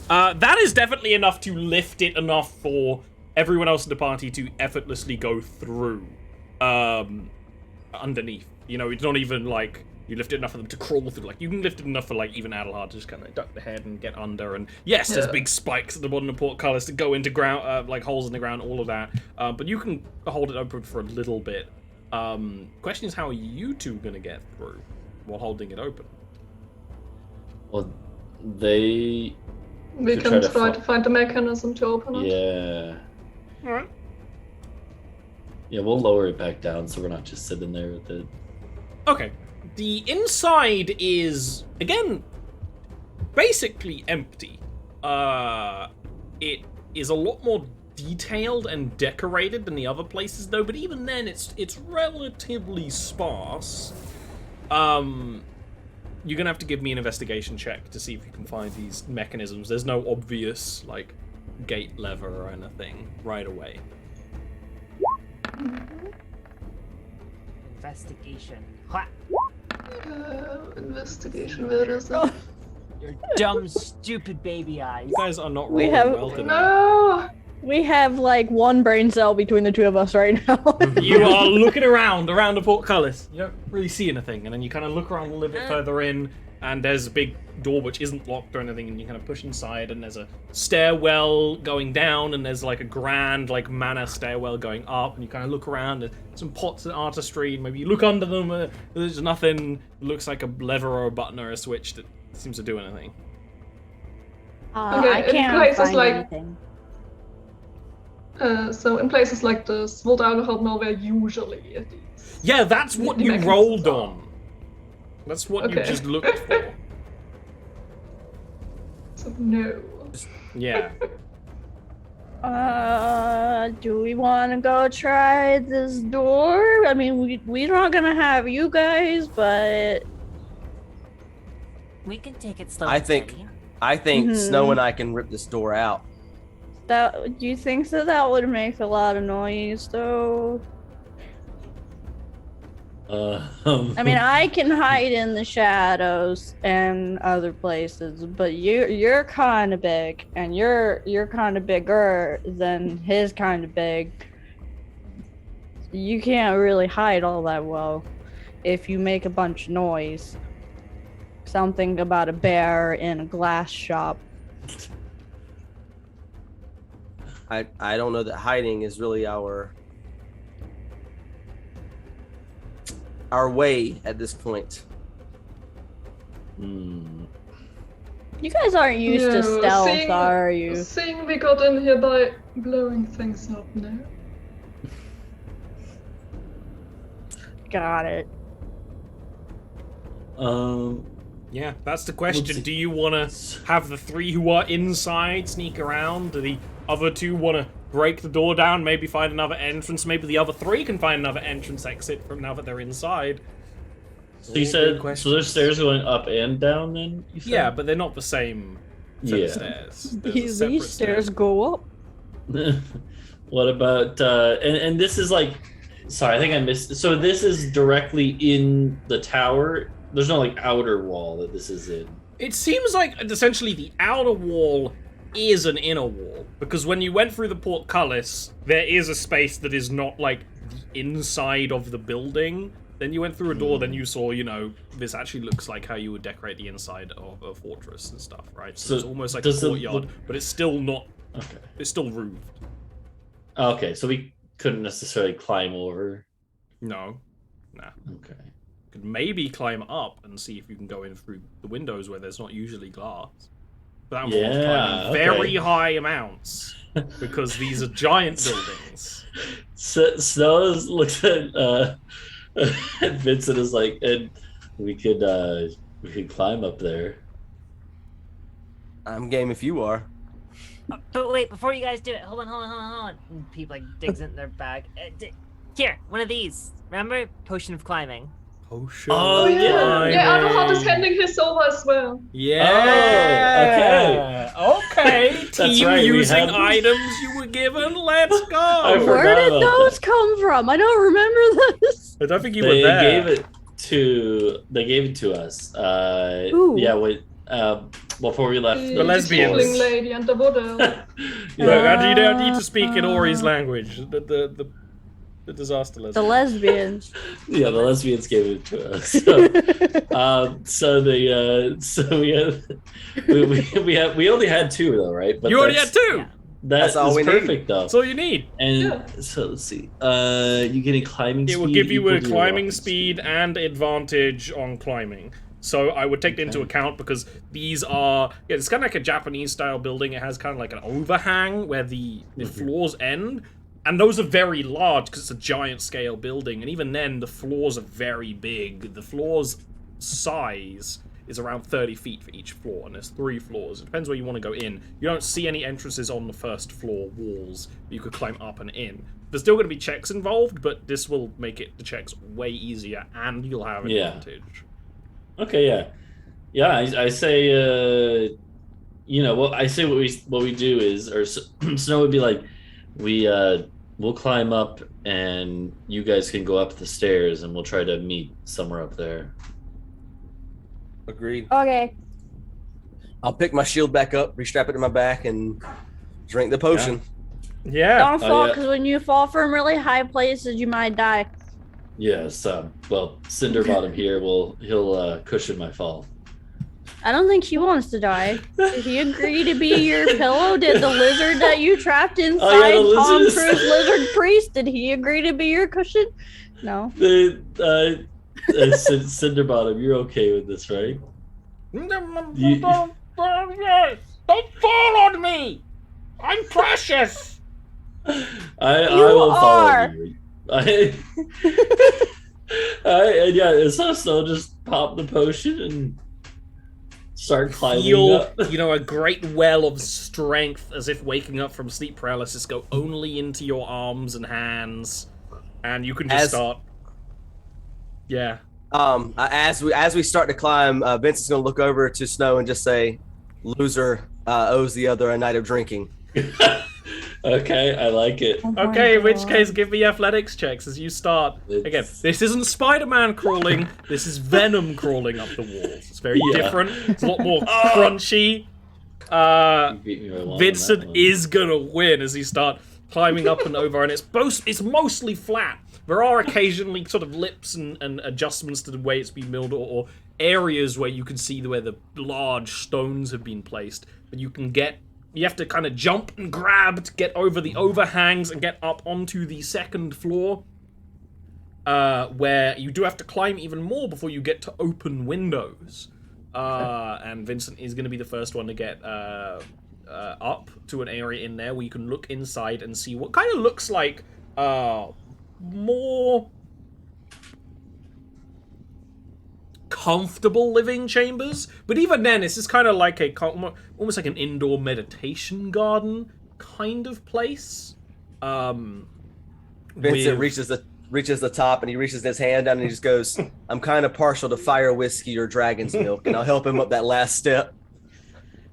That is definitely enough to lift it enough for everyone else in the party to effortlessly go through underneath. You know, it's not even like you lift it enough for them to crawl through. Like, you can lift it enough for, like, even Adelhard to just kind of duck the head and get under. And yes, there's big spikes at the bottom of the portcullis to go into ground, like holes in the ground, all of that. But you can hold it open for a little bit. Question is, how are you two gonna get through while holding it open? Well, we can try to find a mechanism to open it. Yeah. All right. Yeah, we'll lower it back down so we're not just sitting there with it. Okay. The inside is, again, basically empty. It is a lot more detailed and decorated than the other places, though, but even then, it's relatively sparse. You're gonna have to give me an investigation check to see if you can find these mechanisms. There's no obvious, like, gate lever or anything right away. Investigation. Investigation, where is it? Your dumb, stupid baby eyes. You guys are not We rolling have- well today. No! We have like one brain cell between the two of us right now. You are looking around the portcullis. You don't really see anything, and then you kind of look around a little bit further in, and there's a big door which isn't locked or anything, and you kind of push inside, and there's a stairwell going down, and there's like a grand like manor stairwell going up, and you kind of look around, there's some pots and artistry, and maybe you look under them, there's nothing. It looks like a lever or a button or a switch that seems to do anything. Okay, I in can't places find like- anything. So in places like this, would Adelhard know where usually it is? Yeah, that's what The you mechanisms rolled are. on. That's what you Okay. just looked for. So no. Yeah. Do we want to go try this door? I mean, we're not gonna have you guys, but We can take it slow. I and think- steady. I think Mhm. Snow and I can rip this door out. that do you think that would make a lot of noise, though? I mean, I can hide in the shadows and other places, but you're kind of big, and you're kind of bigger than his kind of big. You can't really hide all that well if you make a bunch of noise. Something about a bear in a glass shop. I don't know that hiding is really our way at this point. Hmm. You guys aren't used to No, stealth, are you? Seeing we got in here by blowing things up now. Got it. Yeah, that's the question. Let's see. Do you want to have the three who are inside sneak around? Do the other two want to break the door down, maybe find another entrance? Maybe the other three can find another entrance exit from now that they're inside. So you said, so there's stairs going up and down then? You said? Yeah, but they're not the same set of stairs. There's a These separate stairs go up. What about, and this is like, sorry, I think I missed, so this is directly in the tower? There's no like outer wall that this is in? It seems like essentially the outer wall is an inner wall, because when you went through the portcullis, there is a space that is not like the inside of the building. Then you went through a door, then you saw, you know, this actually looks like how you would decorate the inside of a fortress and stuff, right? So it's almost like a does it courtyard, look- but it's still not, Okay. it's still roofed. Okay, so we couldn't necessarily climb over. No. Nah. Okay. Could maybe climb up and see if you can go in through the windows where there's not usually glass. But that involves climbing very high amounts because these are giant buildings. Snow looks at Vincent is like, and we could climb up there. I'm game if you are. But wait, before you guys do it, hold on. And Pete like digs into their bag. Here, one of these. Remember? Potion of climbing. Potion Oh, of yeah. climbing. Yeah, Adelhard is handing his over as well. Yeah. Okay. Team right, we using had- items you were given. Let's go. I Where forgot did about those come from? I don't remember this. I don't think you They were there. gave it to us. Ooh. Yeah, wait. Before we left, The lesbians. tiefling lady and the Buddha. Look, and you don't need to speak in Ori's language. The disaster The lesbian. lesbians. Yeah, the lesbians gave it to us. We only had 2 though, right? But You already had 2. Yeah. That's all is we need. perfect though. That's all you need. And Yeah. so let's see. You getting climbing It speed? will give you equal a to your climbing walking speed and advantage on climbing. So I would take that into Okay. account because these are... Yeah, it's kind of like a Japanese style building. It has kind of like an overhang where the floors end. And those are very large because it's a giant scale building. And even then, the floors are very big. The floor's size is around 30 feet for each floor. And there's 3 floors. It depends where you want to go in. You don't see any entrances on the first floor walls. But you could climb up and in. There's still going to be checks involved, but this will make the checks way easier. And you'll have an advantage. Okay, yeah. I say, I say what we do is, or Snow would be like, we'll climb up and you guys can go up the stairs and we'll try to meet somewhere up there. Agreed. Okay. I'll pick my shield back up, restrap it to my back, and drink the potion. Yeah. Don't fall, yeah. because when you fall from really high places, you might die. Yes. Well, Cinderbottom here he'll cushion my fall. I don't think he wants to die. Did he agree to be your pillow? Did the lizard that you trapped inside the Tom lizard. Cruise Lizard Priest, did he agree to be your cushion? No. Cinderbottom, you're okay with this, right? Don't fall on me! I'm precious! I You will follow are. you. And yeah, so just pop the potion and start climbing Feel, up. a great well of strength as if waking up from sleep paralysis go only into your arms and hands. And you can just start. Yeah. As we start to climb, Vincent's gonna look over to Snow and just say, "Loser owes the other a night of drinking." Okay, I like it. Okay, in which case, give me athletics checks as you start. Again, this isn't Spider-Man crawling. This is Venom crawling up the walls. It's very different. It's a lot more crunchy. You beat me by 1 on that Vincent one. is gonna win as he start climbing up and over, and it's mostly flat. There are occasionally sort of lips and adjustments to the way it's been built, or areas where you can see where the large stones have been placed, but you have to kind of jump and grab to get over the overhangs and get up onto the second floor, where you do have to climb even more before you get to open windows. And Vincent is going to be the first one to get up to an area in there where you can look inside and see what kind of looks like more comfortable living chambers, but even then it's just kind of like almost like an indoor meditation garden kind of place. Vincent with- reaches the top and he reaches his hand down and he just goes, "I'm kind of partial to fire whiskey or dragon's milk," and I'll help him up that last step.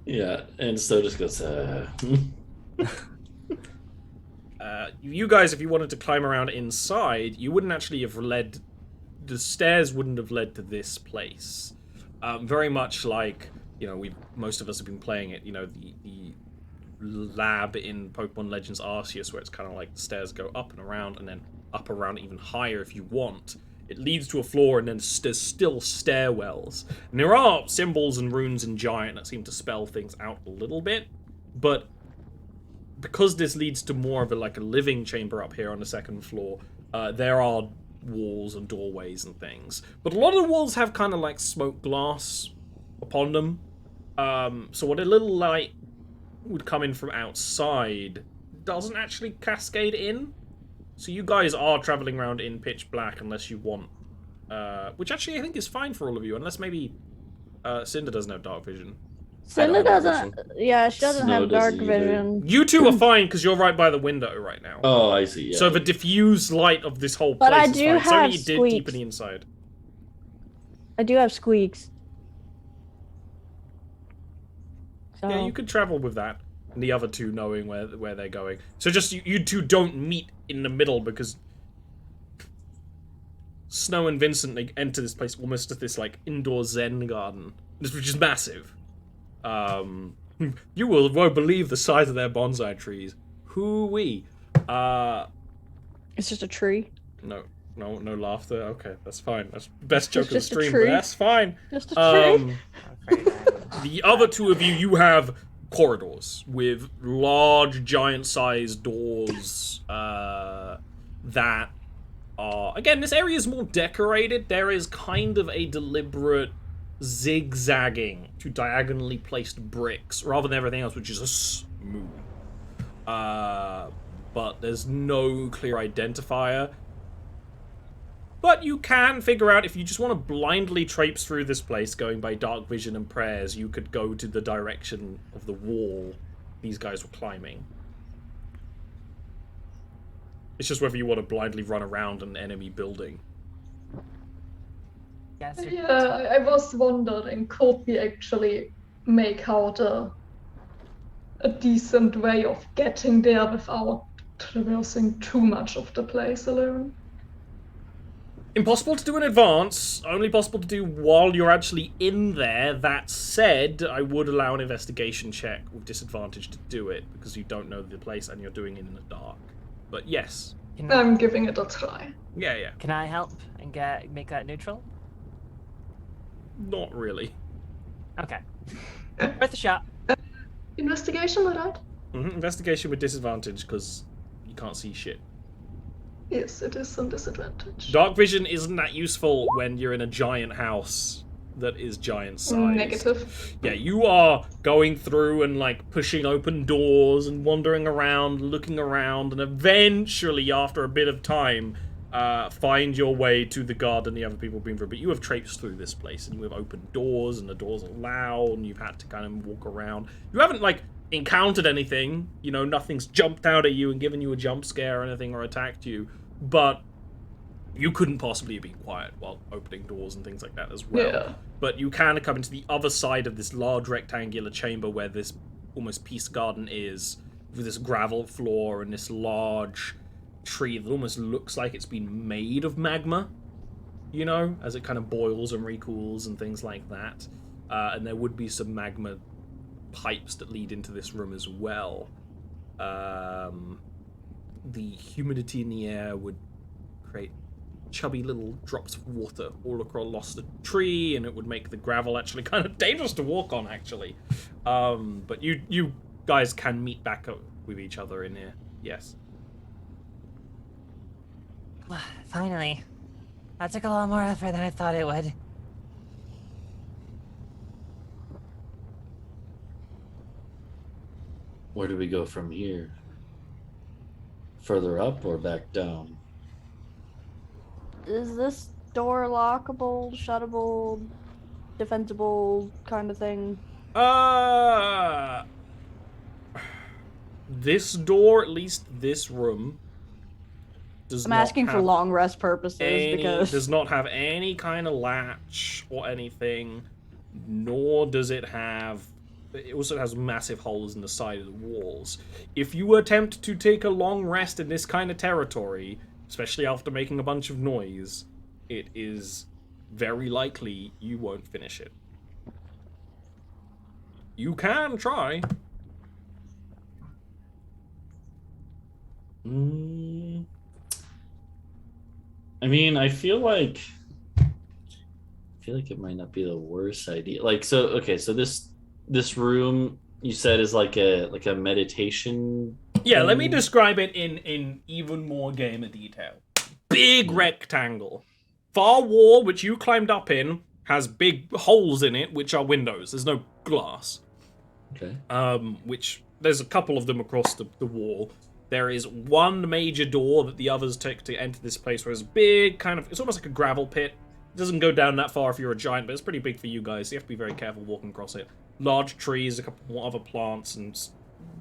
Yeah, and so just goes. You guys, if you wanted to climb around inside, you wouldn't actually have the stairs wouldn't have led to this place. Very much like, most of us have been playing it, the lab in Pokemon Legends Arceus, where it's kind of like the stairs go up and then up around even higher if you want. It leads to a floor, and then there's still stairwells. And there are symbols and runes in Giant that seem to spell things out a little bit, but because this leads to more of a living chamber up here on the second floor, there are walls and doorways and things. But a lot of the walls have kind of smoke glass upon them. So what a little light would come in from outside doesn't actually cascade in. So you guys are traveling around in pitch black unless you want, which actually I think is fine for all of you, unless maybe Cinder doesn't have dark vision. Cinder have doesn't. Yeah, she doesn't Snow have dark doesn't either. vision. You two are fine because you're right by the window right now. Oh, I see. Yeah. So the diffused light of this whole place But I is do fine. It's only have you did deep in squeaks. the inside. I do have squeaks. So. Yeah, you could travel with that. And the other two knowing where they're going. So just you two don't meet in the middle because Snow and Vincent, they enter this place almost as this indoor Zen garden, which is massive. You won't believe the size of their bonsai trees. Hoo-wee. It's just a tree. No laughter. Okay, that's fine. That's the best joke of the just a stream, but tree. that's fine. Just a tree. The other two of you have corridors with large, giant-sized doors that are... Again, this area is more decorated. There is kind of a deliberate zigzagging to diagonally placed bricks, rather than everything else, which is a smooth. But there's no clear identifier. But you can figure out, if you just want to blindly traipse through this place, going by dark vision and prayers, you could go to the direction of the wall these guys were climbing. It's just whether you want to blindly run around an enemy building. Yes, Yeah, I was wondering, could we actually make out a decent way of getting there without traversing too much of the place alone? Impossible to do in advance, only possible to do while you're actually in there. That said, I would allow an investigation check with disadvantage to do it, because you don't know the place and you're doing it in the dark. But yes. I'm giving it a try. Yeah. Can I help and make that neutral? Not really. Okay. Worth a shot. Investigation, right? Investigation with disadvantage, because you can't see shit. Yes, it is some disadvantage. Dark vision isn't that useful when you're in a giant house that is giant size. Negative. Yeah, you are going through and pushing open doors and wandering around, looking around, and eventually, after a bit of time, find your way to the garden the other people have been through. But you have traipsed through this place, and you have opened doors, and the doors are loud, and you've had to kind of walk around. You haven't encountered anything, nothing's jumped out at you and given you a jump scare or anything, or attacked you, but you couldn't possibly have been quiet while opening doors and things like that as well. Yeah. But you can come into the other side of this large rectangular chamber where this almost peace garden is, with this gravel floor and this large tree that almost looks like it's been made of magma, as it kind of boils and recools and things like that. And there would be some magma pipes that lead into this room as well. The humidity in the air would create chubby little drops of water all across the tree, and it would make the gravel actually kind of dangerous to walk on, actually. But you guys can meet back up with each other in here. Yes. Finally. That took a lot more effort than I thought it would. Where do we go from here? Further up or back down? Is this door lockable, shuttable, defensible kind of thing? This door, at least this room, does I'm not asking for have long rest purposes because does not have any kind of latch or anything, nor does it have... It also has massive holes in the side of the walls. If you attempt to take a long rest in this kind of territory, especially after making a bunch of noise, it is very likely you won't finish it. You can try. I mean, I feel like it might not be the worst idea. So this room you said is like a meditation Yeah, let me describe it in even more gamer detail. Big rectangle. Far wall, which you climbed up in, has big holes in it, which are windows. There's no glass. Okay. Which there's a couple of them across the wall. There is one major door that the others take to enter this place, where it's big, kind of, it's almost like a gravel pit. It doesn't go down that far if you're a giant, but it's pretty big for you guys, so you have to be very careful walking across it. Large trees, a couple more other plants, and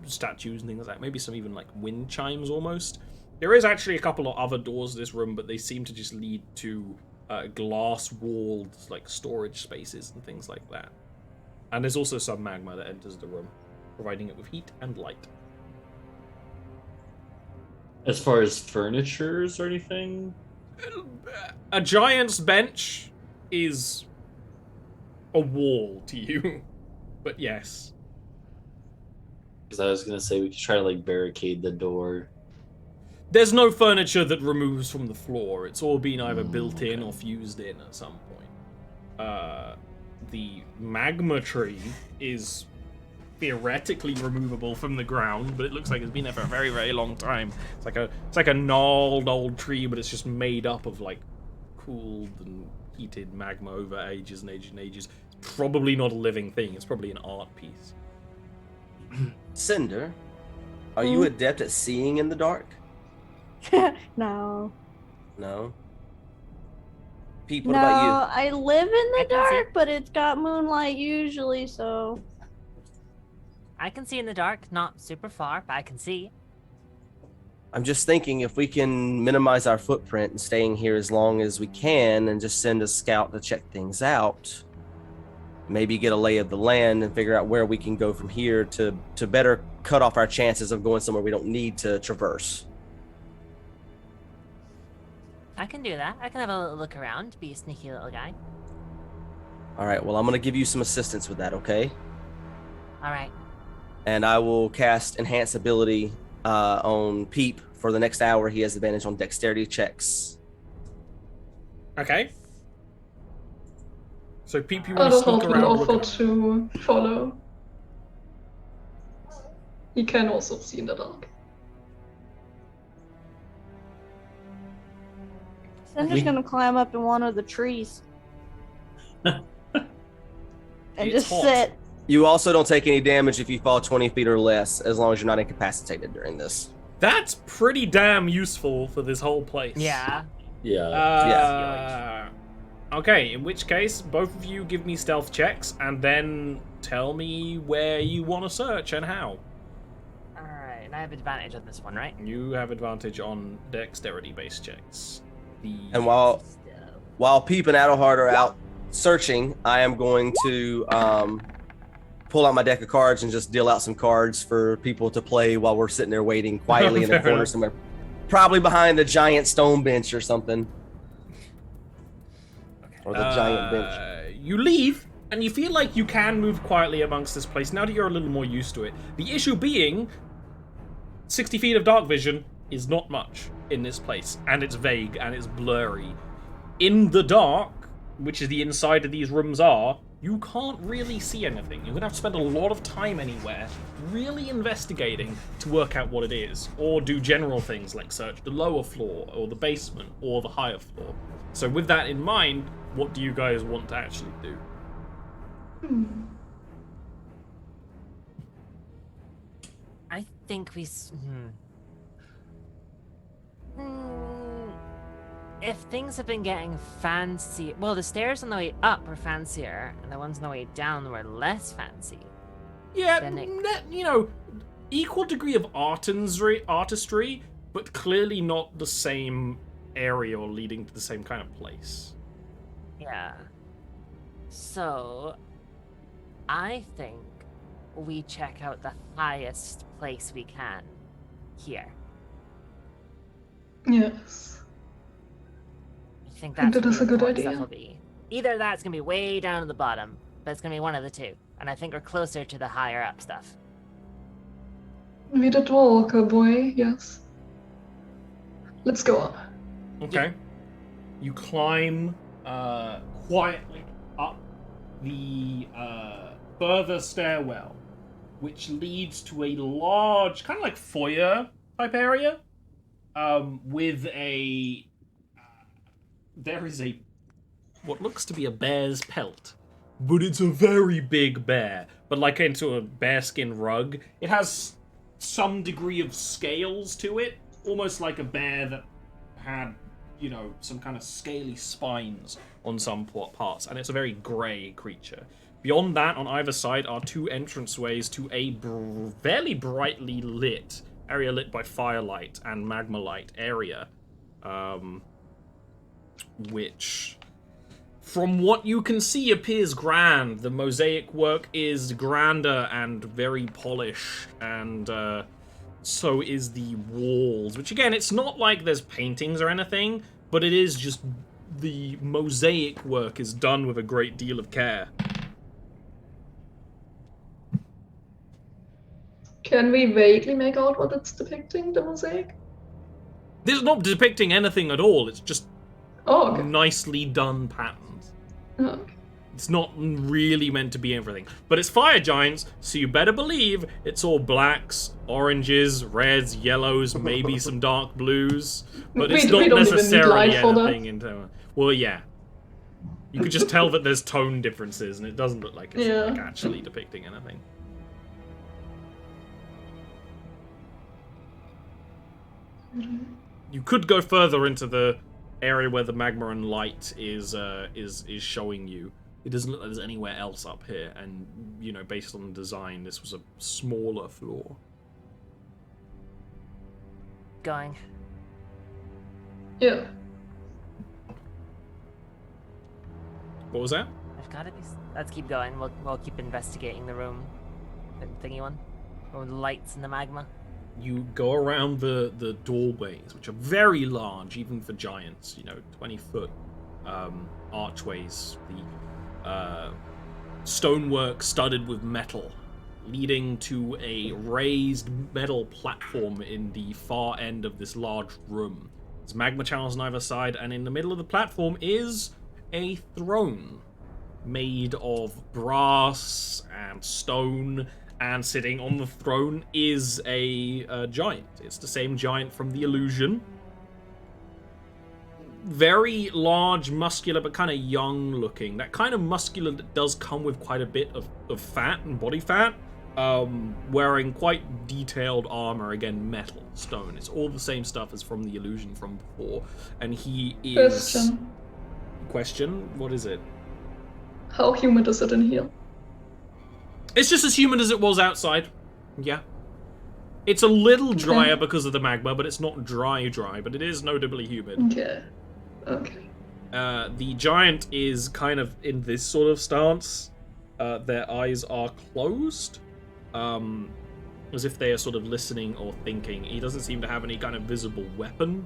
statues and things like that. Maybe some even like wind chimes almost. There is actually a couple of other doors to this room, but they seem to just lead to glass-walled like storage spaces and things like that. And there's also some magma that enters the room, providing it with heat and light. As far as furnitures or anything? A giant's bench is a wall to you, but yes. Because I was gonna say we could try to like barricade the door. There's no furniture that removes from the floor. It's all been either built in or fused in at some point. The magma tree is theoretically removable from the ground, but it looks like it's been there for a very, very long time. It's like a gnarled old tree, but it's just made up of like cooled and heated magma over ages and ages and ages. It's probably not a living thing. It's probably an art piece. Cinder, are you adept at seeing in the dark? No. No. Pete, what No, about you? I live in the I can see. dark, but it's got moonlight usually, so. I can see in the dark, not super far, but I can see. I'm just thinking if we can minimize our footprint and staying here as long as we can and just send a scout to check things out, maybe get a lay of the land and figure out where we can go from here to better cut off our chances of going somewhere we don't need to traverse. I can do that. I can have a little look around, be a sneaky little guy. All right, well, I'm going to give you some assistance with that, okay? All right. And I will cast Enhance Ability on Peep for the next hour. He has advantage on dexterity checks. Okay. So Peep, you want to Adderhard sneak will around? offer Look to follow. He can also see in the dark. I'm just gonna climb up in one of the trees. And It's just hot. sit. You also don't take any damage if you fall 20 feet or less, as long as you're not incapacitated during this. That's pretty damn useful for this whole place. Yeah. Yeah. Okay, in which case, both of you give me stealth checks, and then tell me where you want to search and how. All right, and I have advantage on this one, right? You have advantage on dexterity-based checks. And while Peep and Adelhard are out searching, I am going to pull out my deck of cards and just deal out some cards for people to play while we're sitting there waiting quietly in the Fair corner enough. somewhere. Probably behind the giant stone bench or something. Or the giant bench. You leave, and you feel like you can move quietly amongst this place now that you're a little more used to it. The issue being, 60 feet of dark vision is not much in this place, and it's vague and it's blurry. In the dark, which is the inside of these rooms are, you can't really see anything. You're gonna have to spend a lot of time anywhere really investigating to work out what it is, or do general things like search the lower floor or the basement or the higher floor. So with that in mind, what do you guys want to actually do? I think we. If things have been getting fancy, well, the stairs on the way up were fancier, and the ones on the way down were less fancy. Yeah, Then equal degree of artistry, but clearly not the same area or leading to the same kind of place. Yeah. So, I think we check out the highest place we can here. Yes. I think I think that's that is a good where the stuff idea. will be. Either that's gonna be way down at the bottom, but it's gonna be one of the two. And I think we're closer to the higher up stuff. Wie der Dwarker boy, yes. Let's go up. Okay. You climb quietly up the further stairwell which leads to a large, kind of like foyer type area, with a... there is a... what looks to be a bear's pelt. But it's a very big bear. But like into a bearskin rug. It has some degree of scales to it. Almost like a bear that had, you know, some kind of scaly spines on some parts. And it's a very grey creature. Beyond that, on either side, are two entranceways to a fairly brightly lit area, lit by firelight and magma light area. Which, from what you can see, appears grand. The mosaic work is grander and very polished, and so is the walls. Which, again, it's not like there's paintings or anything, but it is just the mosaic work is done with a great deal of care. Can we vaguely make out what it's depicting, the mosaic? This is not depicting anything at all. It's just Okay. nicely done patterns. Okay. It's not really meant to be everything. But it's fire giants, so you better believe it's all blacks, oranges, reds, yellows, maybe some dark blues. But it's not we don't even need necessarily light for that. anything in terms. Well, yeah. You could just tell that there's tone differences, and it doesn't look like it's like actually depicting anything. You could go further into the area where the magma and light is showing you. It doesn't look like there's anywhere else up here, and you know, based on the design, this was a smaller floor. Going. Yeah. What was that? There's gotta be. Let's keep going. We'll keep investigating the room. The thingy one. Or the lights and the magma. You go around the doorways, which are very large, even for giants. You know, 20-foot archways. The stonework studded with metal, leading to a raised metal platform in the far end of this large room. There's magma channels on either side, and in the middle of the platform is a throne made of brass and stone, and sitting on the throne is a giant. It's the same giant from the illusion. Very large, muscular, but kind of young looking. That kind of muscular that does come with quite a bit of fat and body fat. Wearing quite detailed armor, again, metal, stone. It's all the same stuff as from the illusion from before. And he is... Question? What is it? How humid is it in here? It's just as humid as it was outside. Yeah. It's a little drier because of the magma, but it's not dry, but it is notably humid. Okay. Okay. The giant is kind of in this sort of stance. Their eyes are closed. As if they are sort of listening or thinking. He doesn't seem to have any kind of visible weapon.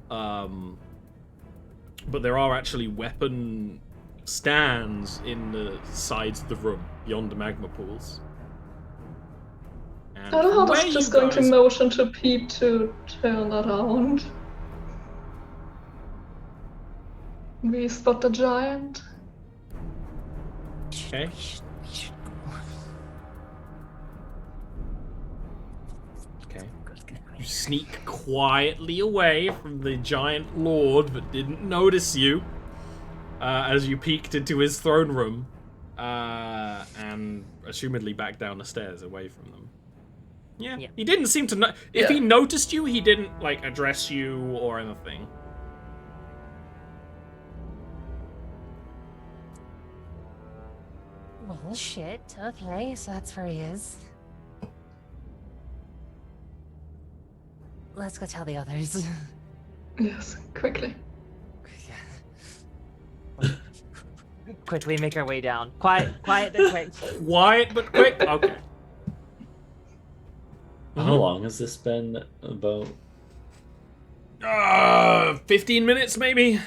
But there are actually weapon stands in the sides of the room, beyond the magma pools. And I don't know how where this just you going to guys- motion to Pete to turn around. We spot the giant. Okay. We should Okay. go. You sneak quietly away from the giant lord that didn't notice you as you peeked into his throne room and assumedly back down the stairs away from them. Yeah. Yeah. He didn't seem to know. If he noticed you, he didn't like address you or anything. Well, shit. Okay, so that's where he is. Let's go tell the others. Yes, quickly. Quickly make our way down. Quiet and quick. Quiet but quick. Okay. How long has this been about? 15 minutes maybe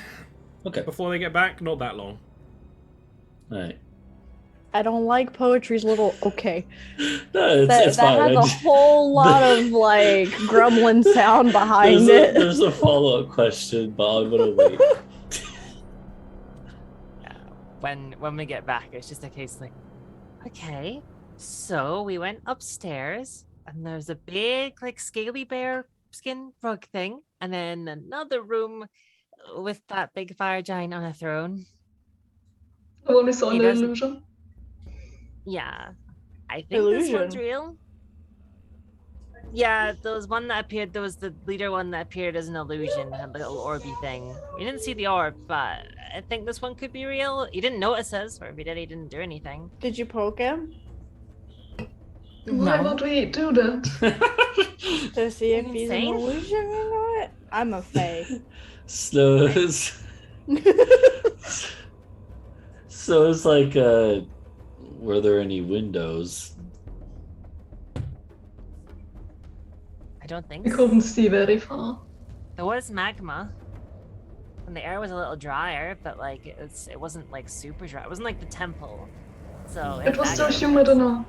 Okay. before they get back. Not that long. Alright. I don't like poetry's little okay. No, That it's fine. has a whole lot of like grumbling sound behind it. There's a follow-up question, but I'm gonna wait. When we get back, it's just a case like, okay, So we went upstairs, and there's a big, like, scaly bear skin rug thing, and then another room with that big fire giant on a throne. The one we saw in He the doesn't- illusion. Yeah, I think this one's Illusion. real. Yeah, there was one that appeared. There was the leader one that appeared as an illusion, had the little orby thing. We didn't see the orb, but I think this one could be real. He didn't notice us, or if he did, he didn't do anything. Did you poke him Why No. would we do that? to see if he's an Insane. illusion or not? I'm a fae. Snows. So it's like, were there any windows? I don't think We so. couldn't see very far. There was magma, and the air was a little drier, but like it wasn't like super dry. It wasn't like the temple. So It was still magma. humid enough.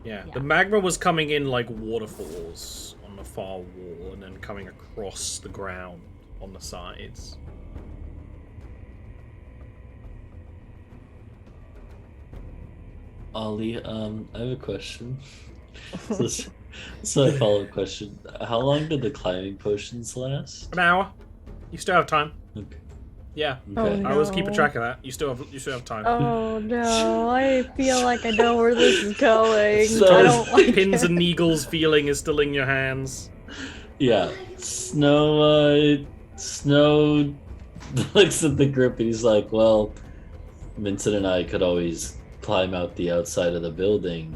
Yeah, Yeah. the magma was coming in like waterfalls on the far wall and then coming across the ground on the sides. Ollie, I have a question. So a follow-up question. How long did the climbing potions last? An hour. You still have time. Okay. Yeah, Okay. I was keeping No. track of that. You still have time. Oh no, I feel like I know where this is going. So- I don't like Pins it. and needles feeling is still in your hands. Yeah. Snow looks at the group and he's like, well, Vincent and I could always climb out the outside of the building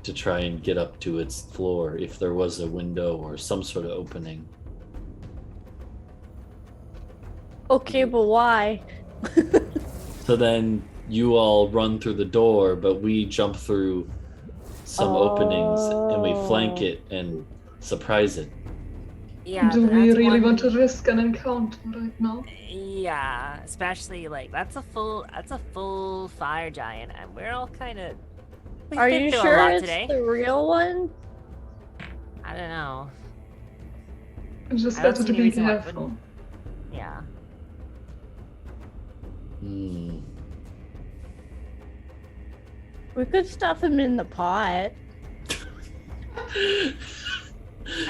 to try and get up to its floor if there was a window or some sort of opening. Okay, but why? So then you all run through the door, but we jump through some openings and we flank Oh. it and surprise it. Yeah. Do but we that's really one- want to risk an encounter right now? Yeah, especially like that's a full fire giant, and we're all kind of. Are you a sure lot it's today. the real one? I don't know. It's just I don't better see to any be reason why it careful. wouldn't. Yeah. Hmm. We could stuff him in the pot. I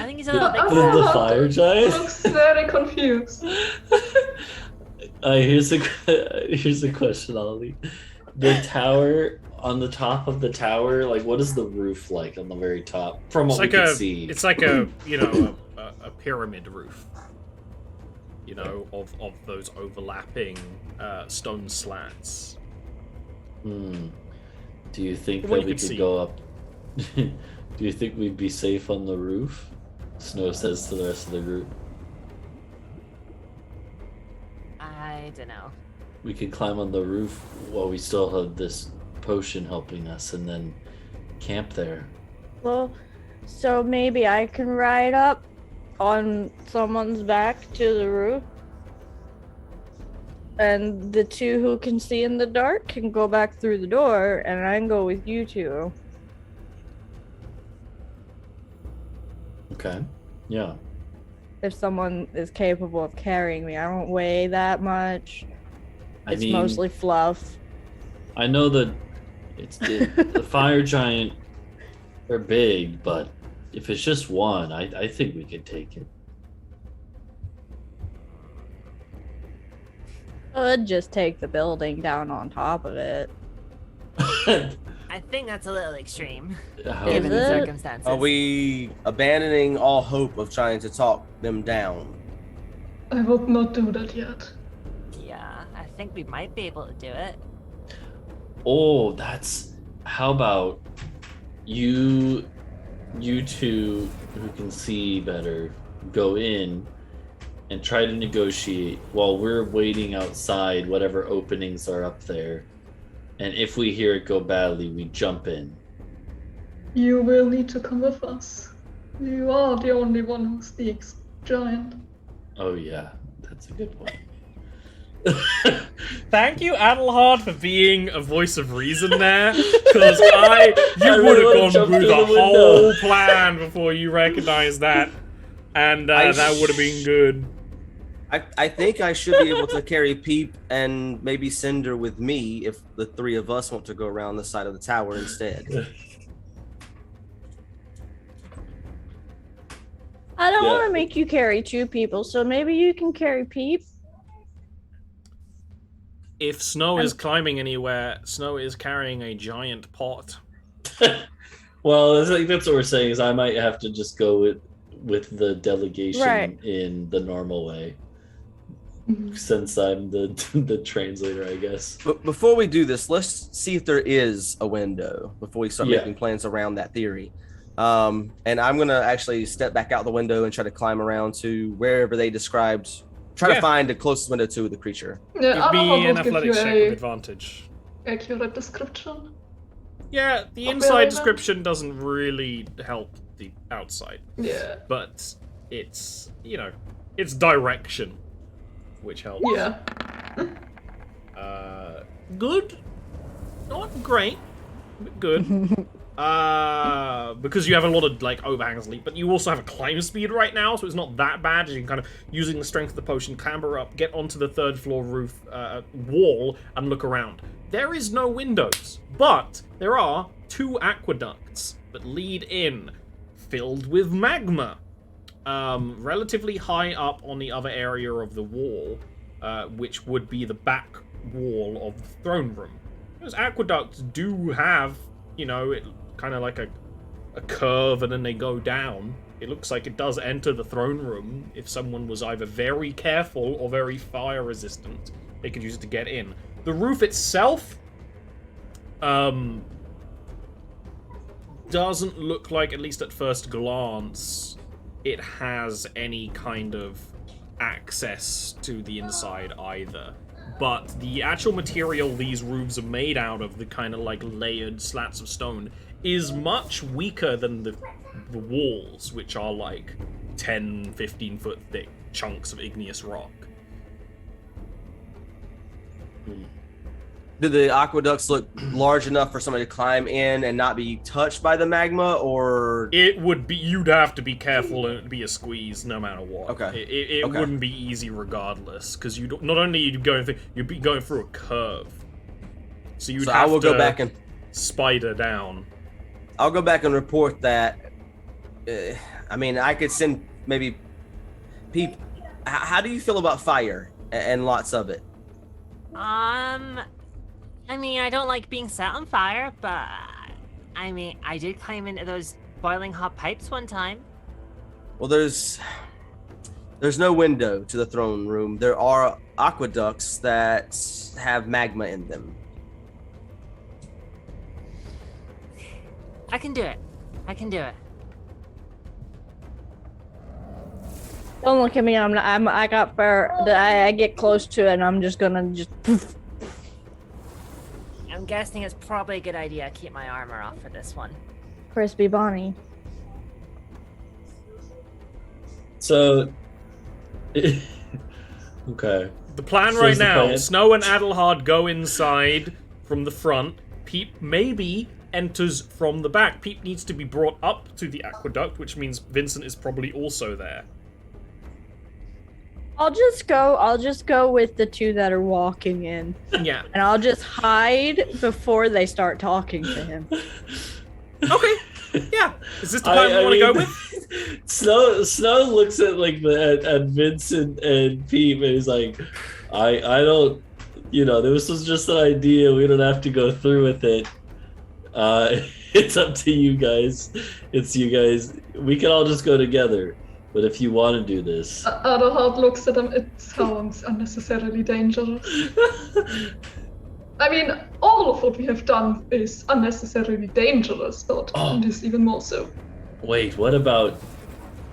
think he's a little big. Oh, for The that. fire giant? Looks very confused. Here's a question, Ollie. The tower, on the top of the tower, like what is the roof like on the very top? From what we can see. It's like a a pyramid roof. You know, of those overlapping stone slats. Do you think What that you we could could see. go up? Do you think we'd be safe on the roof? Snow says to the rest of the group. I don't know. We could climb on the roof while we still have this potion helping us and then camp there. Well, so maybe I can ride up on someone's back to the roof. And the two who can see in the dark can go back through the door, and I can go with you two. Okay. Yeah. If someone is capable of carrying me, I don't weigh that much. I It's mean, mostly fluff. I know that the fire giant are big, but if it's just one, I think we could take it. Could just take the building down on top of it. I think that's a little extreme, How given Is the it? circumstances. Are we abandoning all hope of trying to talk them down? I would not do that yet. Yeah, I think we might be able to do it. Oh, how about you two who can see better go in and try to negotiate while we're waiting outside whatever openings are up there. And if we hear it go badly, we jump in. You will need to come with us. You are the only one who speaks giant. Oh yeah, that's a good point. Thank you, Adelhard, for being a voice of reason there, because you really would wanna have jump gone through through the the window. whole plan before you recognized that, and I that would have been good. I think I should be able to carry Peep and maybe Cinder with me if the three of us want to go around the side of the tower instead. I don't Yeah. want to make you carry 2 people, so maybe you can carry Peep. If Snow is climbing anywhere, Snow is carrying a giant pot. Well, I think that's what we're saying is I might have to just go with the delegation Right. in the normal way. Since I'm the translator, I guess. But before we do this, let's see if there is a window before we start Yeah. making plans around that theory. And I'm going to actually step back out the window and try to climb around to wherever they described. Try to find the closest window to the creature. Yeah, Give Arnold me will an give athletics you check with a advantage. accurate description. Yeah, the Of inside where they description doesn't really help the outside, Yeah. but it's, you know, it's direction, which helps. Yeah. Good, not great, but good. Because you have a lot of like overhangs leap, but you also have a climb speed right now, so it's not that bad. You can kind of, using the strength of the potion, clamber up, get onto the 3rd floor roof wall, and look around. There is no windows, but there are 2 aqueducts that lead in, filled with magma, relatively high up on the other area of the wall, which would be the back wall of the throne room. Those aqueducts do have, you know, it kind of like a curve and then they go down. It looks like it does enter the throne room. If someone was either very careful or very fire resistant, they could use it to get in. The roof itself doesn't look like, at least at first glance, it has any kind of access to the inside either. But the actual material these roofs are made out of, the kind of like layered slats of stone, is much weaker than the walls, which are like 10, 15 foot thick chunks of igneous rock. Do the aqueducts look large enough for somebody to climb in and not be touched by the magma, or It would be, you'd have to be careful and it'd be a squeeze no matter what. Okay. It Okay. wouldn't be easy regardless, because not only you'd be going through a curve. So you'd so have I will to go back and spider down. I'll go back and report that. I mean, I could send maybe Peep. How do you feel about fire and lots of it? I mean, I don't like being set on fire, but I mean, I did climb into those boiling hot pipes one time. Well, there's no window to the throne room. There are aqueducts that have magma in them. I can do it. I can do it. Don't look at me. I got fire. I get close to it, and I'm just gonna poof. I'm guessing it's probably a good idea to keep my armor off for this one. Crispy Bonnie. So, okay. The plan So right is the now, plan- Snow and Adelhard go inside from the front. Peep maybe enters from the back. Peep needs to be brought up to the aqueduct, which means Vincent is probably also there. I'll just go with the 2 that are walking in. Yeah. And I'll just hide before they start talking to him. Okay. Yeah. Is this the plan we want to go with? Snow looks at like at Vincent and Pete and he's like, I don't, you know, this was just an idea. We don't have to go through with it. It's up to you guys. It's you guys. We can all just go together. But if you want to do this, Adelhard looks at him. It sounds unnecessarily dangerous. I mean, all of what we have done is unnecessarily dangerous, but this even more so. wait, what about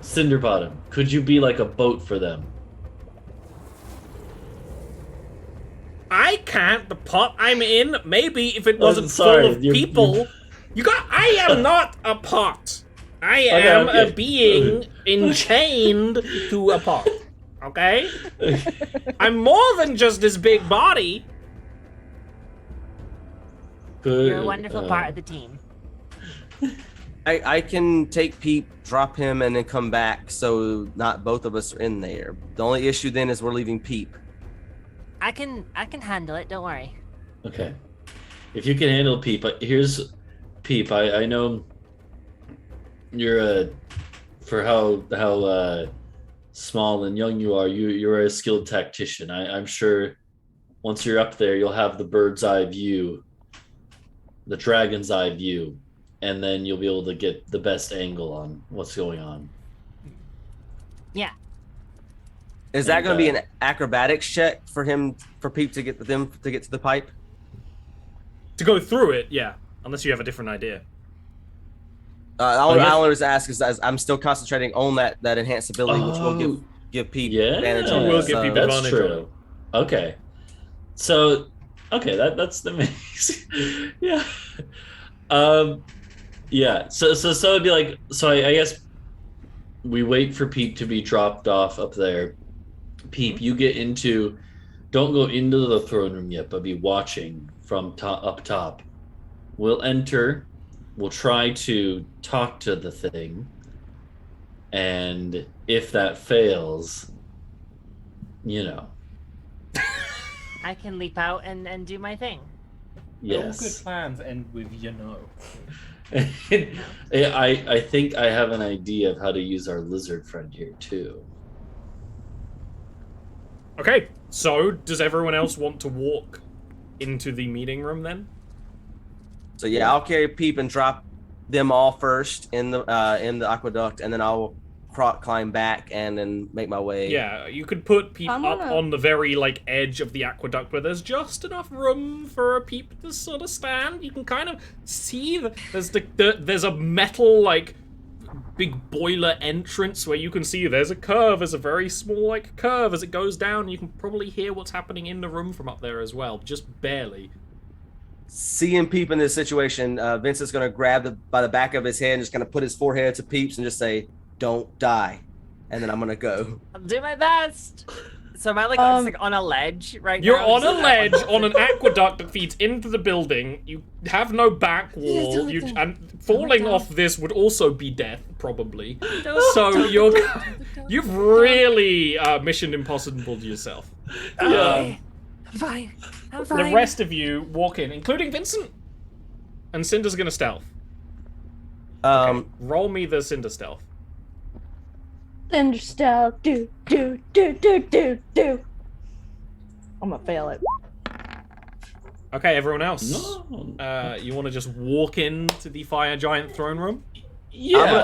Cinderbottom? Could you be like a boat for them? I can't. The pot I'm in, maybe if it wasn't sorry, full of people. I am not a pot. I am okay. a being enchained to a pot. Okay? I'm more than just this big body. Good. You're a wonderful part of the team. I can take Peep, drop him, and then come back, so not both of us are in there. The only issue then is we're leaving Peep. I can handle it. Don't worry. Okay. If you can handle Peep, here's Peep. I know you're for how small and young you are. You're a skilled tactician. I'm sure once you're up there, you'll have the bird's eye view, the dragon's eye view, and then you'll be able to get the best angle on what's going on. Yeah. Is that going to be an acrobatics check for Peep to get to the pipe? To go through it, yeah. Unless you have a different idea. All I was ask is I'm still concentrating on that enhanced ability, which will give Peep advantage on. Will give Peep that's advantage true. Okay. So, that's amazing. Yeah. Yeah. So it'd be like, I guess we wait for Peep to be dropped off up there. Peep, you don't go into the throne room yet, but be watching from up top. We'll enter. We'll try to talk to the thing. And if that fails, I can leap out and do my thing. Yes. All good plans end with I think I have an idea of how to use our lizard friend here too. Okay, so does everyone else want to walk into the meeting room then? So yeah, I'll carry Peep and drop them all first in the aqueduct, and then I'll climb back and then make my way. Yeah, you could put Peep up on the very edge of the aqueduct where there's just enough room for a Peep to sort of stand. You can kind of see there's a metal big boiler entrance where you can see there's a curve, there's a very small curve as it goes down. You can probably hear what's happening in the room from up there as well, just barely. Seeing Peep in this situation, Vincent's going to grab by the back of his head and just kind of put his forehead to Peep's and just say, "Don't die," and then I'm going to go. I'll do my best. So am I on a ledge right You're now? on a ledge on an aqueduct that feeds into the building. You have no back wall. And falling off this would also be death, probably. So you've really Mission Impossible to yourself. I'm fine. The rest of you walk in, including Vincent. And Cinder's gonna stealth. Okay, roll me the Cinder stealth. Cinder stealth, do. I'm gonna fail it. Okay, everyone else. No. You want to just walk into the fire giant throne room? Yeah,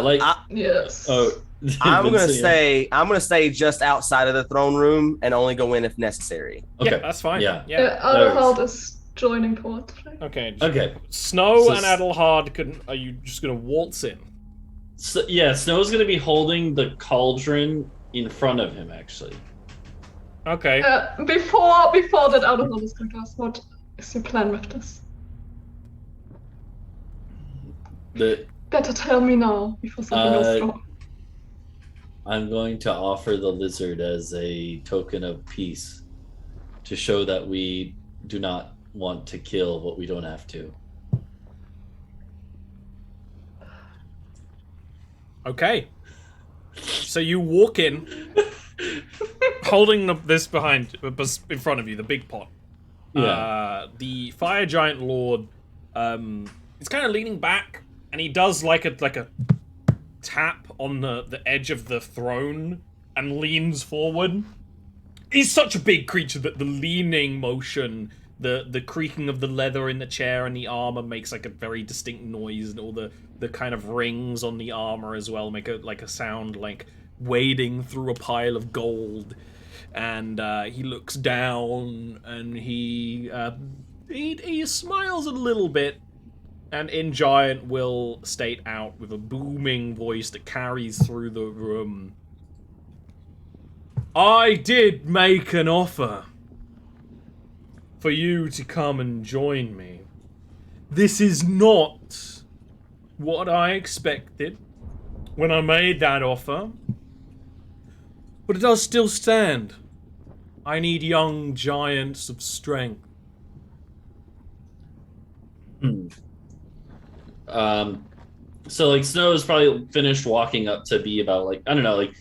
Yes. Oh, I'm gonna stay just outside of the throne room and only go in if necessary. Okay, yeah, that's fine. Yeah. Adelhard is joining port. Right? Okay. Okay. Snow and Adelhard are you just gonna waltz in? So, yeah, Snow's gonna be holding the cauldron in front of him, actually. Okay. Before that, Adelhard is going to ask, what is your plan with this? Better tell me now before something goes wrong. I'm going to offer the lizard as a token of peace to show that we do not want to kill what we don't have to. Okay. So you walk in, holding this in front of you, the big pot. Yeah. The fire giant lord is kind of leaning back, and he does like a tap on the edge of the throne and leans forward. He's such a big creature that the leaning motion, the creaking of the leather in the chair and the armor makes a very distinct noise, and all the kind of rings on the armor as well make a sound like wading through a pile of gold. And he looks down and he smiles a little bit, and in giant will state out with a booming voice that carries through the room, "I did make an offer for you to come and join me. This is not what I expected when I made that offer, but it does still stand. I need young giants of strength." So like Snow's probably finished walking up to be about like I don't know like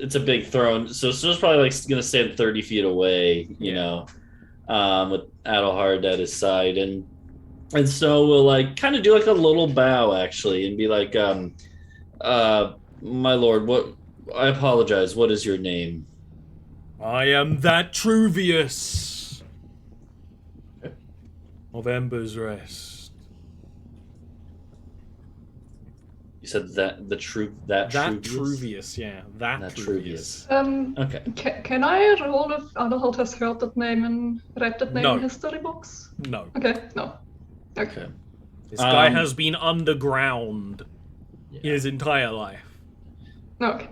it's a big throne. So Snow's probably like gonna stand 30 feet away, you know, with Adelhard at his side, and Snow will like kind of do like a little bow actually, and be like, my lord, what? I apologize. What is your name? I am that Truvius of Ember's Rest. You said that That Truvius, yeah, that Truvius. Okay. Can I roll if Adelhard has heard that name and read that name in history books? No. Okay, no. Okay. This guy has been underground his entire life. Okay.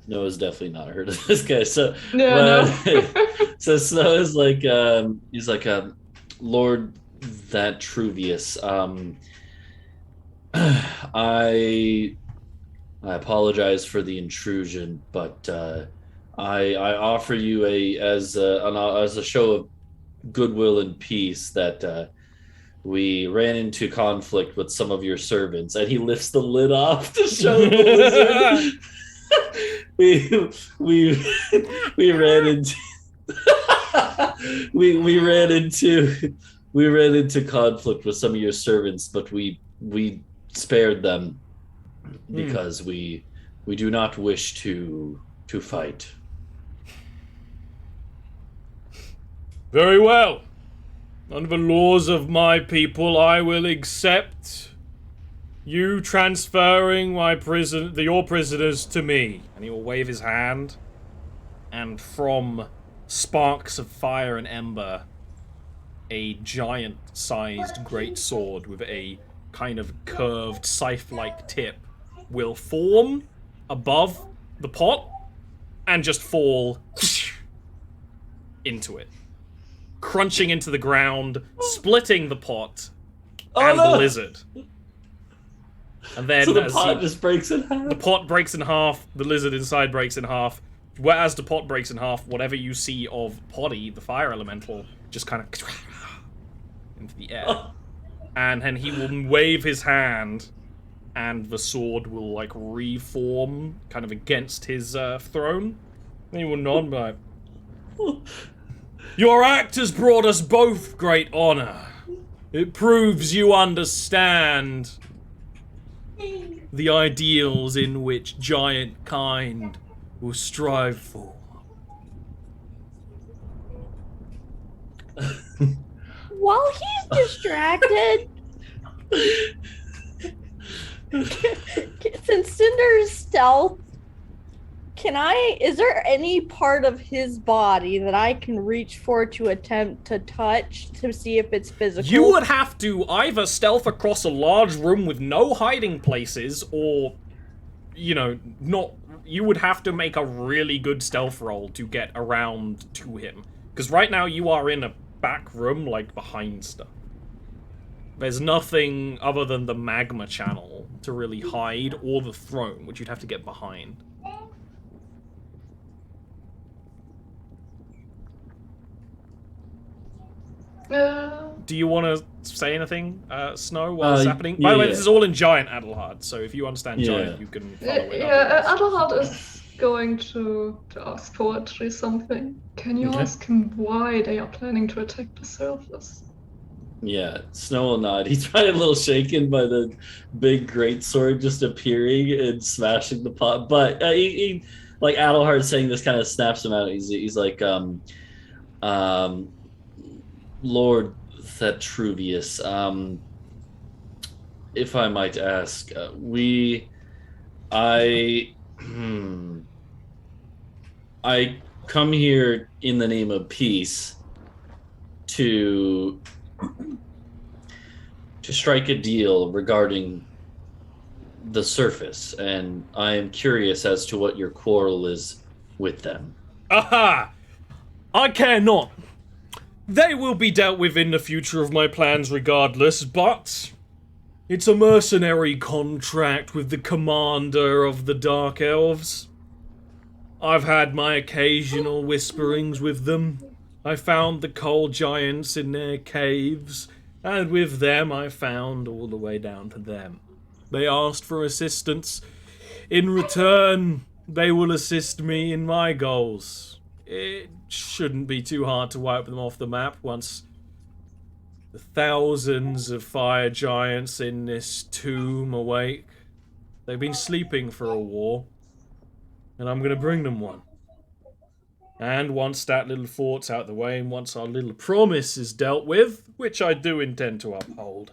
Noah's definitely not heard of this guy. So No. so Snow is like he's like Lord that Truvius. I apologize for the intrusion, but I offer you as a show of goodwill and peace that we ran into conflict with some of your servants, and he lifts the lid off to show the lizard. we ran into we ran into conflict with some of your servants, but we spared them because we do not wish to fight. Very well. Under the laws of my people, I will accept you transferring your prisoners to me. And he will wave his hand, and from sparks of fire and ember, a giant-sized great sword with a kind of curved scythe-like tip will form above the pot and just fall into it, crunching into the ground, splitting the pot and the lizard. And then so the pot just breaks in half. The pot breaks in half, the lizard inside breaks in half. Whereas the pot breaks in half, whatever you see of Potty, the fire elemental, just kind of into the air. And then he will wave his hand, and the sword will, like, reform kind of against his throne. And he will nod like, your act has brought us both great honor. It proves you understand the ideals in which giant kind will strive for. While he's distracted, since Cinder's stealth, is there any part of his body that I can reach for to attempt to touch to see if it's physical? You would have to either stealth across a large room with no hiding places, or, you know, you would have to make a really good stealth roll to get around to him. Because right now you are in a back room, like, behind stuff. There's nothing other than the magma channel to really hide, or the throne, which you'd have to get behind. Do you want to say anything, Snow, while it's happening? By the way, this is all in Giant, Adelhard, so if you understand Giant, you can follow it up. Adelhard is going to ask Poetry something. Can you ask him why they are planning to attack the surface? Yeah, Snow will nod. He's probably a little shaken by the big greatsword just appearing and smashing the pot, but he like Adelhard saying this kind of snaps him out. He's like, Lord Thetruvius, if I might ask, I come here in the name of peace to strike a deal regarding the surface, and I am curious as to what your quarrel is with them. Aha! I care not. They will be dealt with in the future of my plans regardless, but it's a mercenary contract with the commander of the Dark Elves. I've had my occasional whisperings with them. I found the coal giants in their caves, and with them I found all the way down to them. They asked for assistance. In return, they will assist me in my goals. It shouldn't be too hard to wipe them off the map once the thousands of fire giants in this tomb awake. They've been sleeping for a war, and I'm gonna bring them one. And once that little fort's out the way, and once our little promise is dealt with, which I do intend to uphold,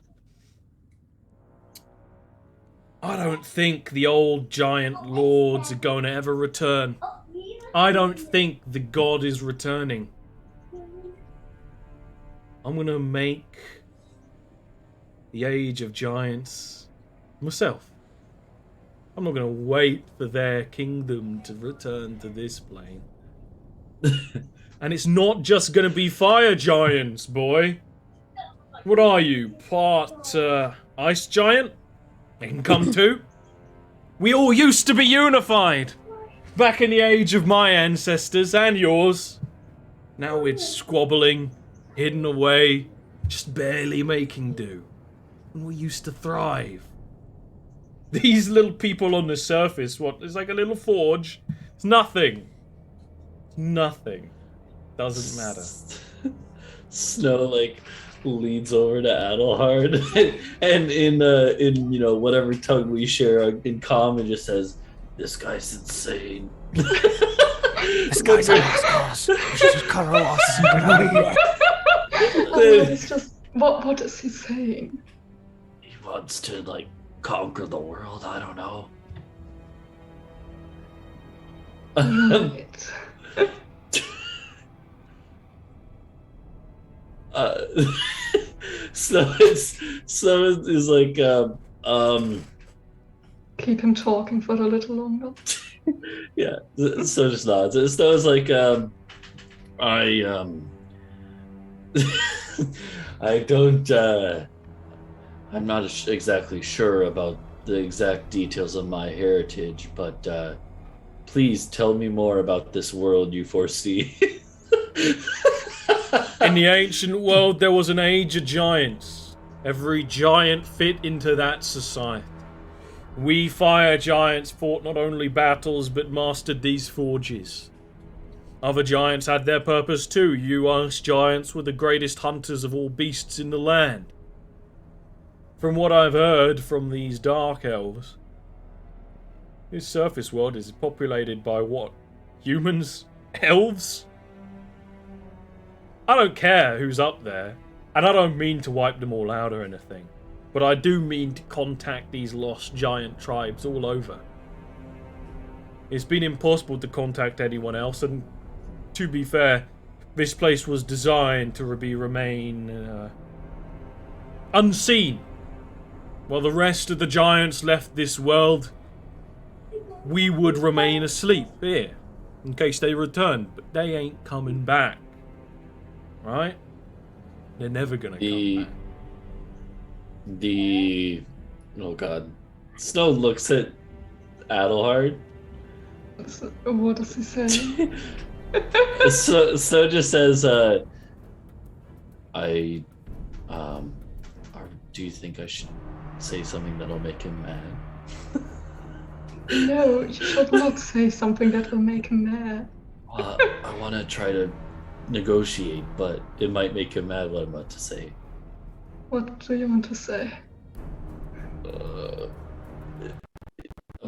I don't think the old giant lords are going to ever return. I don't think the god is returning. I'm gonna make the age of giants myself. I'm not gonna wait for their kingdom to return to this plane. And it's not just gonna be fire giants, boy. What are you, part ice giant? They can come too. We all used to be unified back in the age of my ancestors and yours. Now it's squabbling, hidden away, just barely making do. And we used to thrive. These little people on the surface, what, it's like a little forge. It's nothing. It's nothing. Doesn't matter. Snow like leads over to Adelhard and in whatever tongue we share in common just says, "This guy's insane." This guy's an ass. We should just cut her off. It's just what is he saying? He wants to like conquer the world. I don't know. Right. So is like Keep him talking for a little longer. yeah. So just nods. So is like I don't I'm not exactly sure about the exact details of my heritage, but please tell me more about this world you foresee. In the ancient world, there was an age of giants. Every giant fit into that society. We fire giants fought not only battles, but mastered these forges. Other giants had their purpose too. You ice giants were the greatest hunters of all beasts in the land. From what I've heard from these dark elves, this surface world is populated by what? Humans? Elves? I don't care who's up there, and I don't mean to wipe them all out or anything, but I do mean to contact these lost giant tribes all over. It's been impossible to contact anyone else, and to be fair, this place was designed to remain unseen. While the rest of the giants left this world, we would remain asleep here, in case they returned, but they ain't coming back. Right? They're never gonna come back. Oh god. Snow looks at Adelhard. What does he say? So just says, do you think I should say something that'll make him mad? No, you should not say something that will make him mad. I want to try to negotiate, but it might make him mad what I'm about to say. What do you want to say? I'm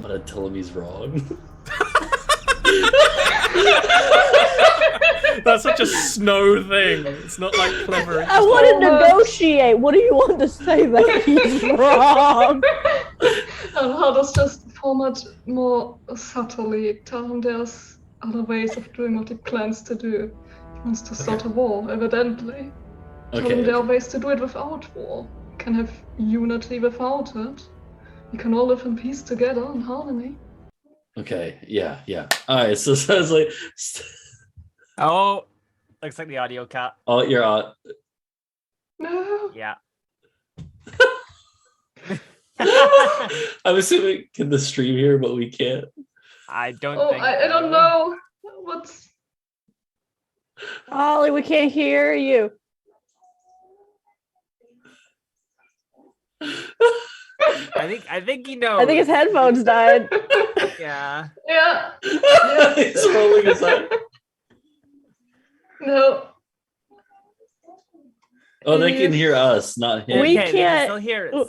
gonna tell him he's wrong. That's such a Snow thing. It's not like clever. I want to negotiate. What do you want to say that he's wrong? And how does just format more subtly tell him there's other ways of doing what he plans to do. He wants to start a war, evidently. Tell him there are ways to do it without war. You can have unity without it. You can all live in peace together in harmony. Okay, yeah. Alright, so sounds like... Oh, looks like the audio cut. Oh, you're on. No. Yeah. I'm assuming can the stream hear, but we can't. I don't Oh, think. I don't know. What's... Ollie, we can't hear you. I think he knows. I think his headphones died. Yeah. Yeah. He's rolling his eye. No. Oh, they can hear us, not him. We Okay, they can can't- still hear us.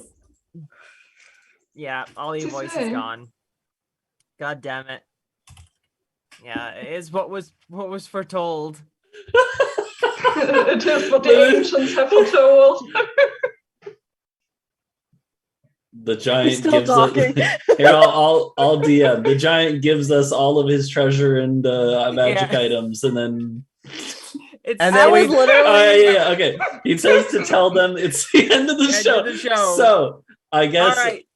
Yeah, all your What's he voice is saying? gone. God damn it. Yeah, it is what was foretold. It is what the ancients have foretold. The giant still gives talking. us. Here, I'll DM. The giant gives us all of his treasure and magic Yeah. items, and then. It's And I then was we- literally. Yeah, okay. He says to tell them it's the end of the, End show. of the show. So I guess all right.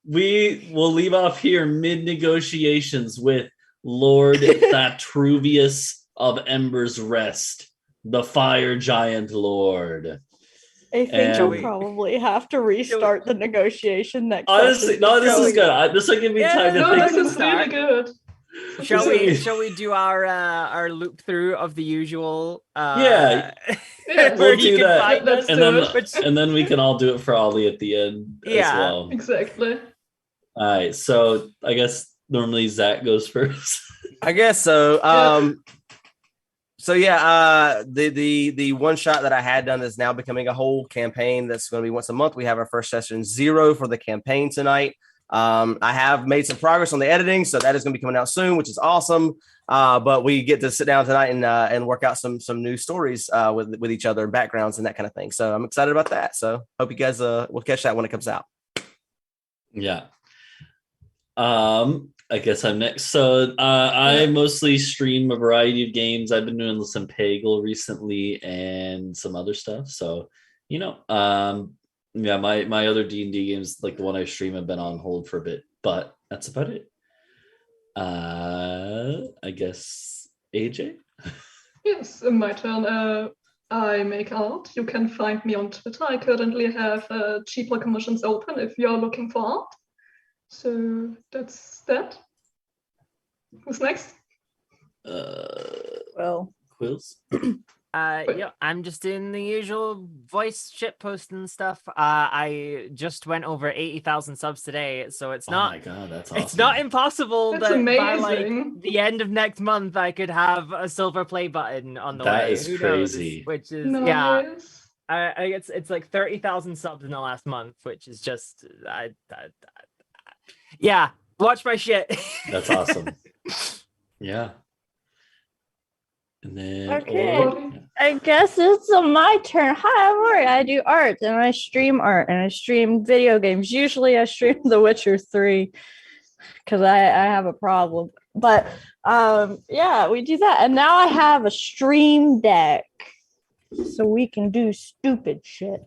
we will leave off here mid negotiations with Lord Thatruvius of Ember's Rest, the Fire Giant Lord. I think And- you'll probably have to restart the negotiation next Honestly, session. no, this is Joey. good. This will give me Yeah, time to No, think. this is Start. really good. Shall we do our loop through of the usual Yeah. Yeah, where We'll you do can that. find Let's us? And do then, it. Which- and then we can all do it for Ollie at the end as Yeah. well. Exactly. All right, so I guess normally Zach goes first. I guess so. So yeah, the one shot that I had done is now becoming a whole campaign that's going to be once a month. We have our first session 0 for the campaign tonight. I have made some progress on the editing, so that is going to be coming out soon, which is awesome. But we get to sit down tonight and work out some new stories with each other, backgrounds and that kind of thing. So I'm excited about that. So hope you guys will catch that when it comes out. Yeah. I guess I'm next. So I mostly stream a variety of games. I've been doing some Peggle recently and some other stuff. So, yeah, my other D&D games, like the one I stream, have been on hold for a bit, but that's about it. I guess AJ? Yes, my turn. I make art. You can find me on Twitter. I currently have cheaper commissions open if you're looking for art. So that's that. Who's next? Well, Quills? Yeah, I'm just doing the usual voice shit posting stuff. I just went over 80,000 subs today, so it's Oh not. my god, that's awesome. It's not impossible That's that by amazing. like the end of next month I could have a silver play button on the That way. is Who knows? crazy. Which is yeah. Nice. It's like 30,000 subs in the last month, which is just yeah. Watch my shit. That's awesome. Yeah. And then Okay. Ori? I guess it's my turn. Hi, I'm Ori. I do art and I stream art and I stream video games. Usually I stream The Witcher 3 because I have a problem. But yeah, we do that. And now I have a stream deck so we can do stupid shit.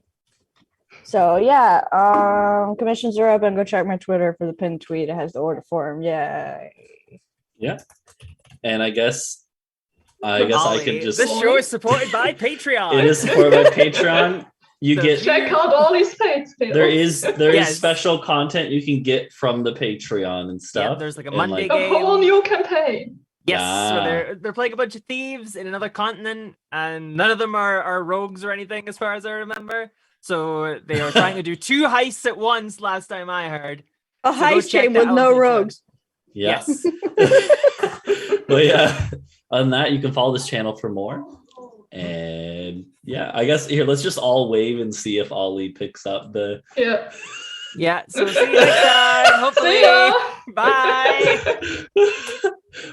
So yeah, commissions are up and go check my Twitter for the pinned tweet. It has the order form. Yay. Yeah. And I guess I Ollie, can just. This show is supported by Patreon. It is supported by Patreon. You So get Check out all these pages. there is Yes. special content you can get from the Patreon and stuff. there's like a and, Monday A game. whole new campaign. Yes, Yeah. where they're playing a bunch of thieves in another continent, and none of them are rogues or anything, as far as I remember. So they are trying to do 2 heists at once. Last time I heard. A So go heist check game that with out no on Patreon. rogues. Yeah. Yes. But yeah, other than that, you can follow this channel for more. And yeah, I guess here let's just all wave and see if Ollie picks up the. Yeah. Yeah. So see you next time. Hopefully. See ya. Bye.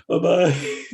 Bye bye.